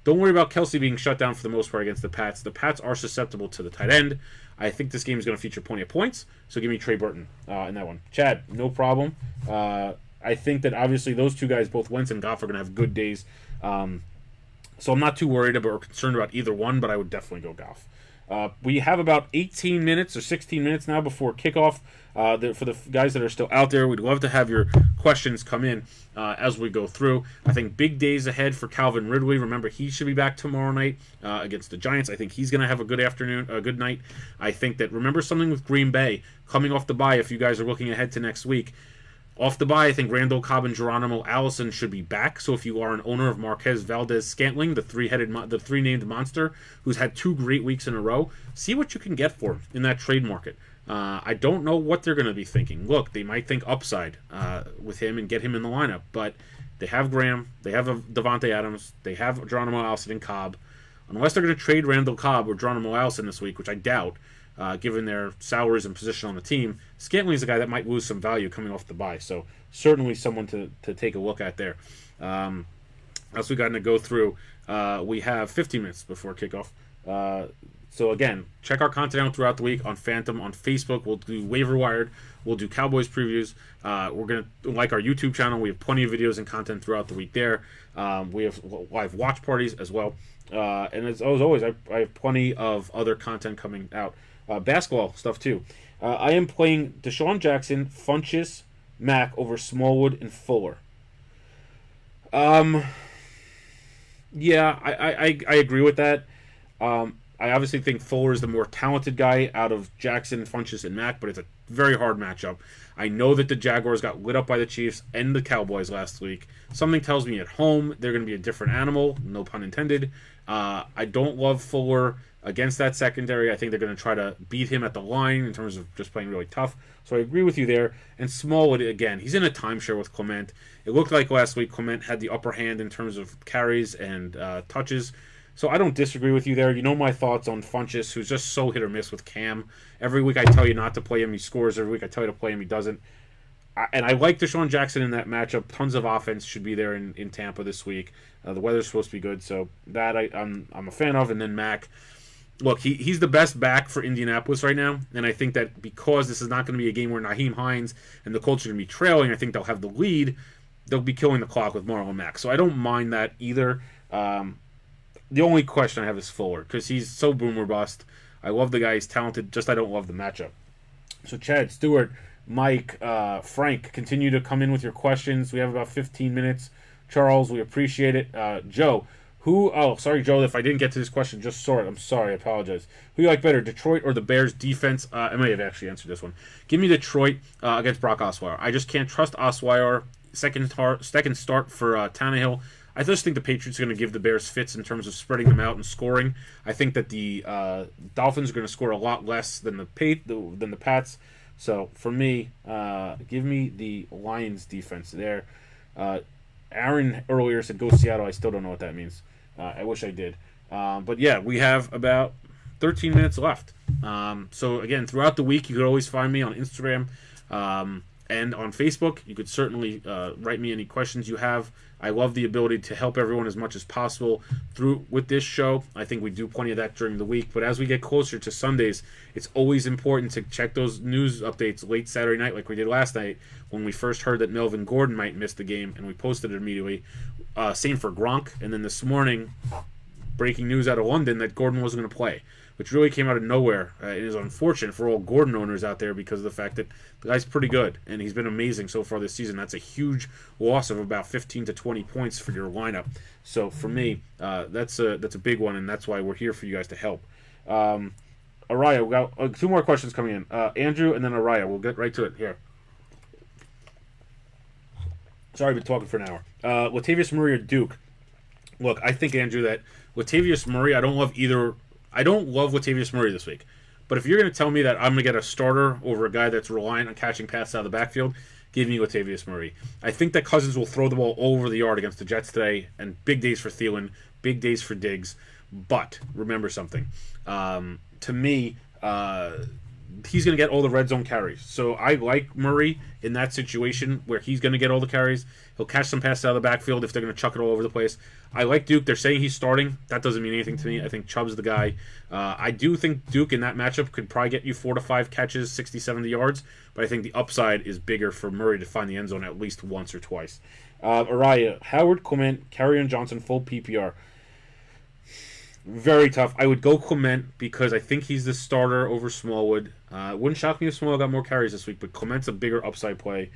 Don't worry about Kelsey being shut down for the most part against the Pats. The Pats are susceptible to the tight end. I think this game is going to feature plenty of points, so give me Trey Burton in that one. Chad, no problem. I think that obviously those two guys, both Wentz and Goff, are going to have good days. So I'm not too worried about or concerned about either one, but I would definitely go Goff. We have about 18 minutes or 16 minutes now before kickoff. For the guys that are still out there, we'd love to have your questions come in as we go through. I think big days ahead for Calvin Ridley. Remember, he should be back tomorrow night against the Giants. I think he's going to have a good night. I think that, remember something with Green Bay, coming off the bye, if you guys are looking ahead to next week, off the bye, I think Randall Cobb and Geronimo Allison should be back. So if you are an owner of Marquez Valdez-Scantling, the three-named monster, who's had 2 great weeks in a row, see what you can get for him in that trade market. I don't know what they're going to be thinking. Look, they might think upside with him and get him in the lineup, but they have Graham, they have Devontae Adams, they have Geronimo Allison and Cobb. Unless they're going to trade Randall Cobb or Geronimo Allison this week, which I doubt, given their salaries and position on the team, Scantling is a guy that might lose some value coming off the bye. So certainly someone to take a look at there. As we got to go through, we have 15 minutes before kickoff. So again, check our content out throughout the week on Phantom, on Facebook. We'll do Waiver Wired. We'll do Cowboys previews. We're going to like our YouTube channel. We have plenty of videos and content throughout the week there. We have live watch parties as well. And as always, I have plenty of other content coming out. Basketball stuff too. I am playing Deshaun Jackson, Funchess, Mack over Smallwood and Fuller. Yeah, I agree with that. I obviously think Fuller is the more talented guy out of Jackson, Funchess, and Mack, but it's a very hard matchup. I know that the Jaguars got lit up by the Chiefs and the Cowboys last week. Something tells me at home they're going to be a different animal, no pun intended. I don't love Fuller against that secondary. I think they're going to try to beat him at the line in terms of just playing really tough. So I agree with you there. And Smallwood, again, he's in a timeshare with Clement. It looked like last week Clement had the upper hand in terms of carries and touches. So I don't disagree with you there. You know my thoughts on Funchess, who's just so hit or miss with Cam. Every week I tell you not to play him, he scores. Every week I tell you to play him, he doesn't. And I like Deshaun Jackson in that matchup. Tons of offense should be there in Tampa this week. The weather's supposed to be good, so that I'm a fan of. And then Mack, look, he's the best back for Indianapolis right now, and I think that because this is not going to be a game where Nyheim Hines and the Colts are going to be trailing, I think they'll have the lead. They'll be killing the clock with Marlon Mack, so I don't mind that either. The only question I have is Fuller, because he's so boom or bust. I love the guy, he's talented, just I don't love the matchup. So Chad Stewart, Mike, Frank, continue to come in with your questions. We have about 15 minutes. Charles, we appreciate it. Joe, sorry, Joe, if I didn't get to this question, just saw it. I'm sorry, I apologize. Who you like better, Detroit or the Bears defense? I may have actually answered this one. Give me Detroit against Brock Osweiler. I just can't trust Osweiler. Second start for Tannehill. I just think the Patriots are going to give the Bears fits in terms of spreading them out and scoring. I think that the Dolphins are going to score a lot less than the Pats. So for me, give me the Lions defense there. Aaron earlier said go Seattle. I still don't know what that means. I wish I did. But yeah, we have about 13 minutes left. So again, throughout the week, you could always find me on Instagram and on Facebook. You could certainly write me any questions you have. I love the ability to help everyone as much as possible with this show. I think we do plenty of that during the week. But as we get closer to Sundays, it's always important to check those news updates late Saturday night like we did last night when we first heard that Melvin Gordon might miss the game, and we posted it immediately. Same for Gronk. And then this morning, breaking news out of London that Gordon wasn't going to play, which really came out of nowhere. It is unfortunate for all Gordon owners out there because of the fact that the guy's pretty good, and he's been amazing so far this season. That's a huge loss of about 15 to 20 points for your lineup. So for me, that's a big one, and that's why we're here for you guys to help. Araya, we got 2 more questions coming in. Andrew and then Araya. We'll get right to it here. Sorry, I've been talking for an hour. Latavius Murray or Duke? Look, I think, Andrew, that Latavius Murray, I don't love Latavius Murray this week. But if you're going to tell me that I'm going to get a starter over a guy that's reliant on catching passes out of the backfield, give me Latavius Murray. I think that Cousins will throw the ball all over the yard against the Jets today, and big days for Thielen, big days for Diggs. But remember something. To me, he's going to get all the red zone carries. So I like Murray in that situation where he's going to get all the carries. He'll catch some passes out of the backfield if they're going to chuck it all over the place. I like Duke. They're saying he's starting. That doesn't mean anything to me. I think Chubb's the guy. I do think Duke in that matchup could probably get you 4 to 5 catches, 60, 70 yards. But I think the upside is bigger for Murray to find the end zone at least once or twice. Araya, Howard, Clement, Kerryon Johnson, full PPR. Very tough. I would go Clement because I think he's the starter over Smallwood. It wouldn't shock me if Smallwood got more carries this week, but Clement's a bigger upside play.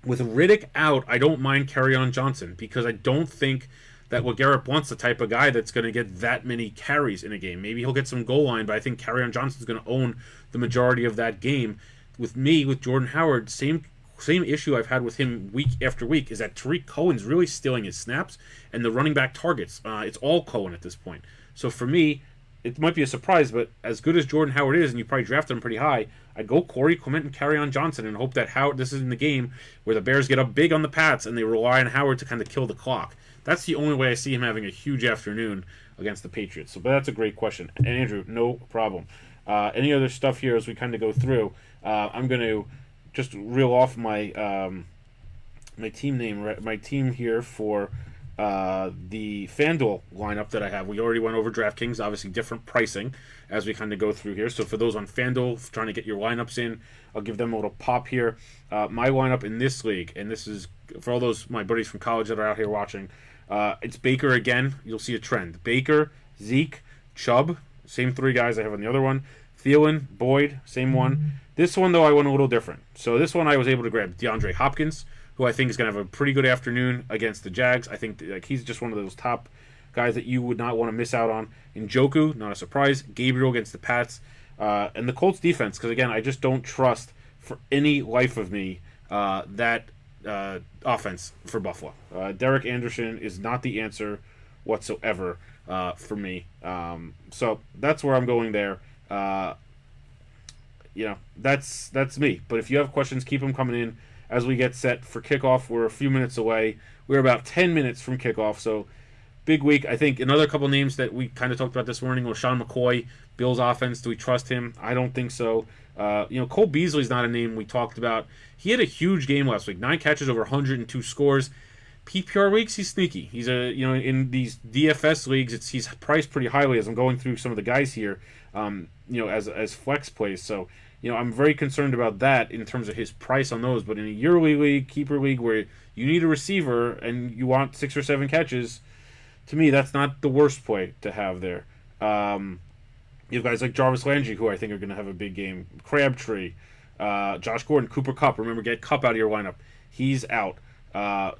With Riddick out, I don't mind Kerryon Johnson because I don't think that LeGarrette Blount's the type of guy that's going to get that many carries in a game. Maybe he'll get some goal line, but I think Kerryon Johnson's going to own the majority of that game. With Jordan Howard, same issue I've had with him week after week is that Tariq Cohen's really stealing his snaps and the running back targets. It's all Cohen at this point. So for me, it might be a surprise, but as good as Jordan Howard is, and you probably drafted him pretty high, I'd go Corey Clement and Kerryon Johnson and hope that this is in the game where the Bears get up big on the Pats and they rely on Howard to kind of kill the clock. That's the only way I see him having a huge afternoon against the Patriots. So, but that's a great question. And Andrew, no problem. Any other stuff here as we kind of go through? I'm going to just reel off my my team here for the FanDuel lineup that I have. We already went over DraftKings, obviously different pricing as we kind of go through here. So for those on FanDuel trying to get your lineups in, I'll give them a little pop here. My lineup in this league, and this is for all those my buddies from college that are out here watching, it's Baker again. You'll see a trend. Baker, Zeke, Chubb, same 3 guys I have on the other one. Thielen, Boyd, same one. This one, though, I went a little different. So this one I was able to grab DeAndre Hopkins, who I think is going to have a pretty good afternoon against the Jags. I think he's just one of those top guys that you would not want to miss out on. Njoku, not a surprise. Gabriel against the Pats. And the Colts defense, because, again, I just don't trust for any life of me that offense for Buffalo. Derek Anderson is not the answer whatsoever for me. So that's where I'm going there. That's me. But if you have questions, keep them coming in as we get set for kickoff. We're a few minutes away. We're about 10 minutes from kickoff, so big week. I think another couple names that we kind of talked about this morning was Sean McCoy, Bills offense. Do we trust him? I don't think so. Cole Beasley's not a name we talked about. He had a huge game last week, 9 catches, over 102 scores. PPR weeks, he's sneaky. He's in these DFS leagues, he's priced pretty highly as I'm going through some of the guys here, as flex plays. So, I'm very concerned about that in terms of his price on those. But in a yearly league, keeper league, where you need a receiver and you want 6 or 7 catches, to me, that's not the worst play to have there. You have guys like Jarvis Landry, who I think are going to have a big game. Crabtree. Josh Gordon, Cooper Kupp. Remember, get Kupp out of your lineup. He's out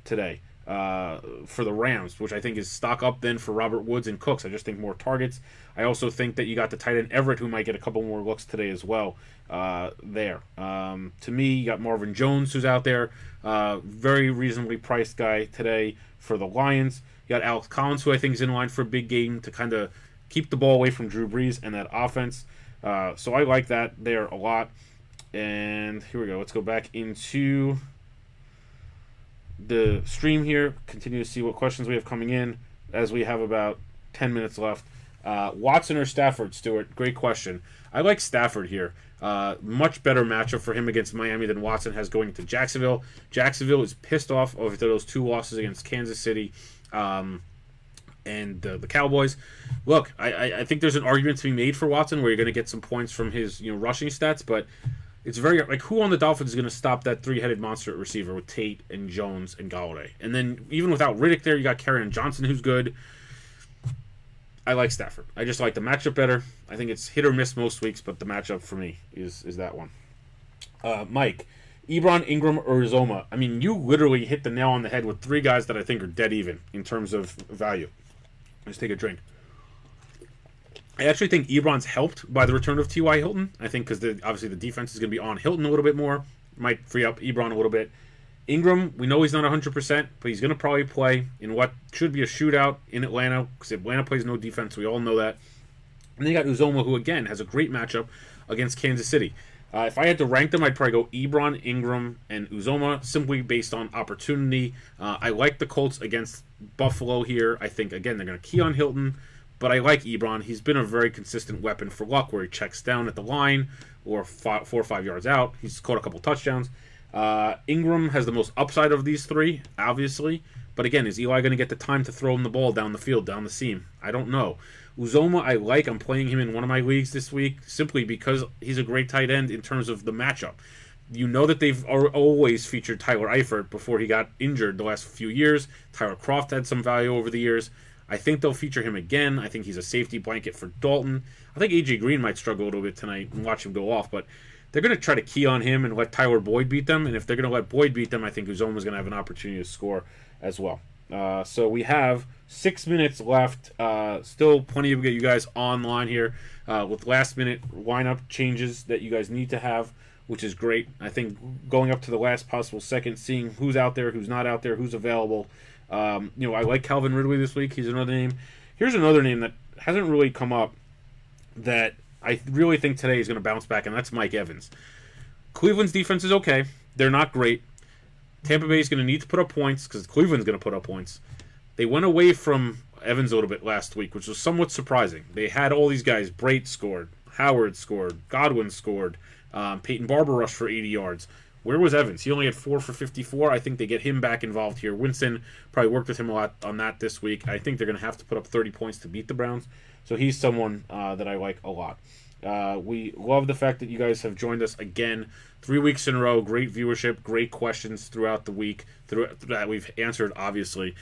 today for the Rams, which I think is stock up then for Robert Woods and Cooks. I just think more targets. I also think that you got the tight end Everett, who might get a couple more looks today as well. There. To me, you got Marvin Jones, who's out there. Very reasonably priced guy today for the Lions. You got Alex Collins, who I think is in line for a big game to kind of keep the ball away from Drew Brees and that offense. So I like that there a lot. And here we go. Let's go back into the stream here. Continue to see what questions we have coming in as we have about 10 minutes left. Watson or Stafford, Stuart? Great question. I like Stafford here. Much better matchup for him against Miami than Watson has going to Jacksonville. Jacksonville is pissed off over those 2 losses against Kansas City and the Cowboys. Look, I think there's an argument to be made for Watson where you're going to get some points from his rushing stats, but it's very like who on the Dolphins is going to stop that 3-headed monster at receiver with Tate and Jones and Galladay? And then even without Riddick there, you got Kerryon Johnson who's good. I like Stafford. I just like the matchup better. I think it's hit or miss most weeks, but the matchup for me is that one. Mike, Ebron, Ingram, or Uzoma? I mean, you literally hit the nail on the head with 3 guys that I think are dead even in terms of value. Let's take a drink. I actually think Ebron's helped by the return of T.Y. Hilton. I think because obviously the defense is going to be on Hilton a little bit more. Might free up Ebron a little bit. Ingram, we know he's not 100%, but he's going to probably play in what should be a shootout in Atlanta because Atlanta plays no defense. We all know that. And then you got Uzoma, who, again, has a great matchup against Kansas City. If I had to rank them, I'd probably go Ebron, Ingram, and Uzoma simply based on opportunity. I like the Colts against Buffalo here. I think, again, they're going to key on Hilton, but I like Ebron. He's been a very consistent weapon for luck where he checks down at the line or 4 or 5 yards out. He's caught a couple touchdowns. Ingram has the most upside of these 3, obviously. But again, is Eli going to get the time to throw him the ball down the field, down the seam? I don't know. Uzoma, I like. I'm playing him in one of my leagues this week simply because he's a great tight end in terms of the matchup. You know that they've always featured Tyler Eifert before he got injured the last few years. Tyler Kroft had some value over the years. I think they'll feature him again. I think he's a safety blanket for Dalton. I think A.J. Green might struggle a little bit tonight and watch him go off, but they're going to try to key on him and let Tyler Boyd beat them. And if they're going to let Boyd beat them, I think Uzoma's going to have an opportunity to score as well. So we have 6 minutes left. Still plenty of you guys online here with last-minute lineup changes that you guys need to have, which is great. I think going up to the last possible second, seeing who's out there, who's not out there, who's available. I like Calvin Ridley this week. He's another name. Here's another name that hasn't really come up that I really think today is going to bounce back, and that's Mike Evans. Cleveland's defense is okay. They're not great. Tampa Bay is going to need to put up points because Cleveland's going to put up points. They went away from Evans a little bit last week, which was somewhat surprising. They had all these guys. Brate scored. Howard scored. Godwin scored. Peyton Barber rushed for 80 yards. Where was Evans? He only had 4 for 54. I think they get him back involved here. Winston probably worked with him a lot on that this week. I think they're going to have to put up 30 points to beat the Browns. So he's someone that I like a lot. We love the fact that you guys have joined us again 3 weeks in a row. Great viewership, great questions throughout the week that we've answered, obviously.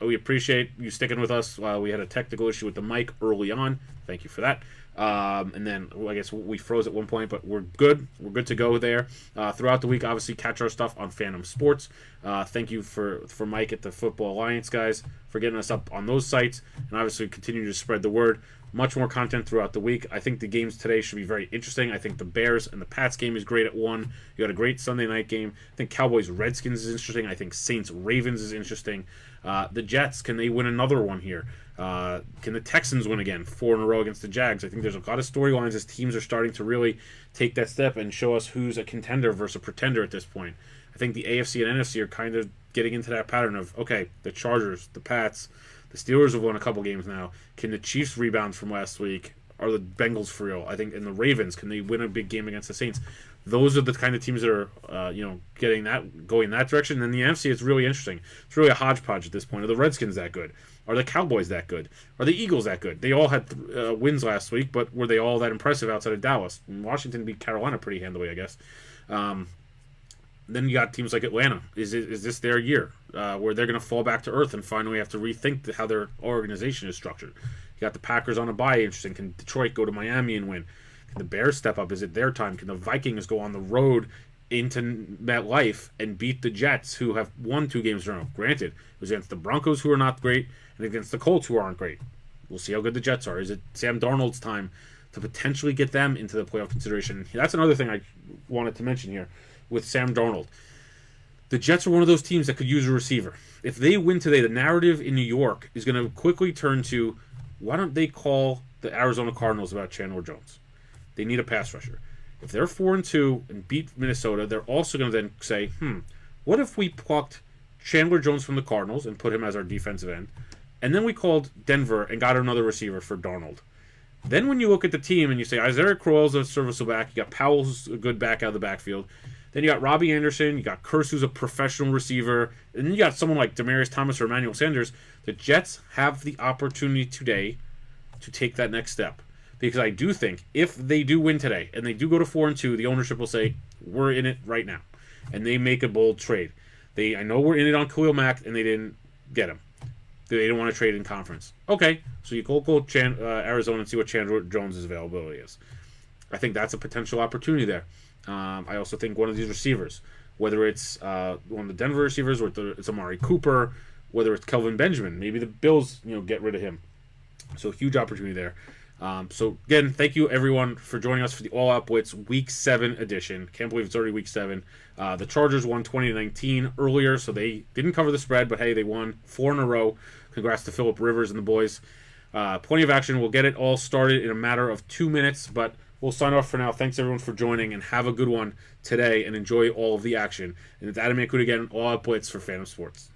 We appreciate you sticking with us. We had a technical issue with the mic early on. Thank you for that. And then I guess we froze at one point, but we're good. We're good to go there. Throughout the week, obviously, catch our stuff on Phantom Sports. Thank you for Mike at the Football Alliance, guys, for getting us up on those sites. And obviously, continue to spread the word. Much more content throughout the week. I think the games today should be very interesting. I think the Bears and the Pats game is great at 1. You got a great Sunday night game. I think Cowboys-Redskins is interesting. I think Saints-Ravens is interesting. The Jets, can they win another one here? Can the Texans win again 4 in a row against the Jags? I think there's a lot of storylines as teams are starting to really take that step and show us who's a contender versus a pretender at this point. I think the AFC and NFC are kind of getting into that pattern of, okay, the Chargers, the Pats, the Steelers have won a couple games now. Can the Chiefs rebound from last week? Are the Bengals for real? I think, and the Ravens, can they win a big game against the Saints? Those are the kind of teams that are, going that direction. And then the NFC is really interesting. It's really a hodgepodge at this point. Are the Redskins that good? Are the Cowboys that good? Are the Eagles that good? They all had wins last week, but were they all that impressive outside of Dallas? And Washington beat Carolina pretty handily, I guess. Then you got teams like Atlanta. Is this their year where they're going to fall back to earth and finally have to rethink how their organization is structured? You got the Packers on a bye. Interesting. Can Detroit go to Miami and win? Can the Bears step up? Is it their time? Can the Vikings go on the road into MetLife and beat the Jets, who have won 2 games in a row? Granted, it was against the Broncos, who are not great, and against the Colts, who aren't great. We'll see how good the Jets are. Is it Sam Darnold's time to potentially get them into the playoff consideration? That's another thing I wanted to mention here with Sam Darnold. The Jets are one of those teams that could use a receiver. If they win today, the narrative in New York is going to quickly turn to, why don't they call the Arizona Cardinals about Chandler Jones? They need a pass rusher. If they're 4-2 and beat Minnesota, they're also going to then say, what if we plucked Chandler Jones from the Cardinals and put him as our defensive end, and then we called Denver and got another receiver for Darnold? Then when you look at the team and you say, Isaiah Crowell's a serviceable back, you got Powell's a good back out of the backfield, then you got Robbie Anderson, you got Kearse, who's a professional receiver, and then you got someone like Demaryius Thomas or Emmanuel Sanders. The Jets have the opportunity today to take that next step. Because I do think if they do win today and they do go to 4-2, the ownership will say, we're in it right now. And they make a bold trade. I know we're in it on Khalil Mack, and they didn't get him. They didn't want to trade in conference. Okay, so you go Arizona and see what Chandler Jones' availability is. I think that's a potential opportunity there. I also think one of these receivers, whether it's one of the Denver receivers or it's Amari Cooper, whether it's Kelvin Benjamin, maybe the Bills get rid of him. So huge opportunity there. So again, thank you everyone for joining us for the All Out Blitz Week 7 edition. Can't believe it's already Week 7. The Chargers won 20-19 earlier, so they didn't cover the spread, but hey, they won 4 in a row. Congrats to Phillip Rivers and the boys. Plenty of action. We'll get it all started in a matter of 2 minutes, but we'll sign off for now. Thanks everyone for joining, and have a good one today, and enjoy all of the action. And it's Adam Mankuta again, All Out Blitz for Phantom Sports.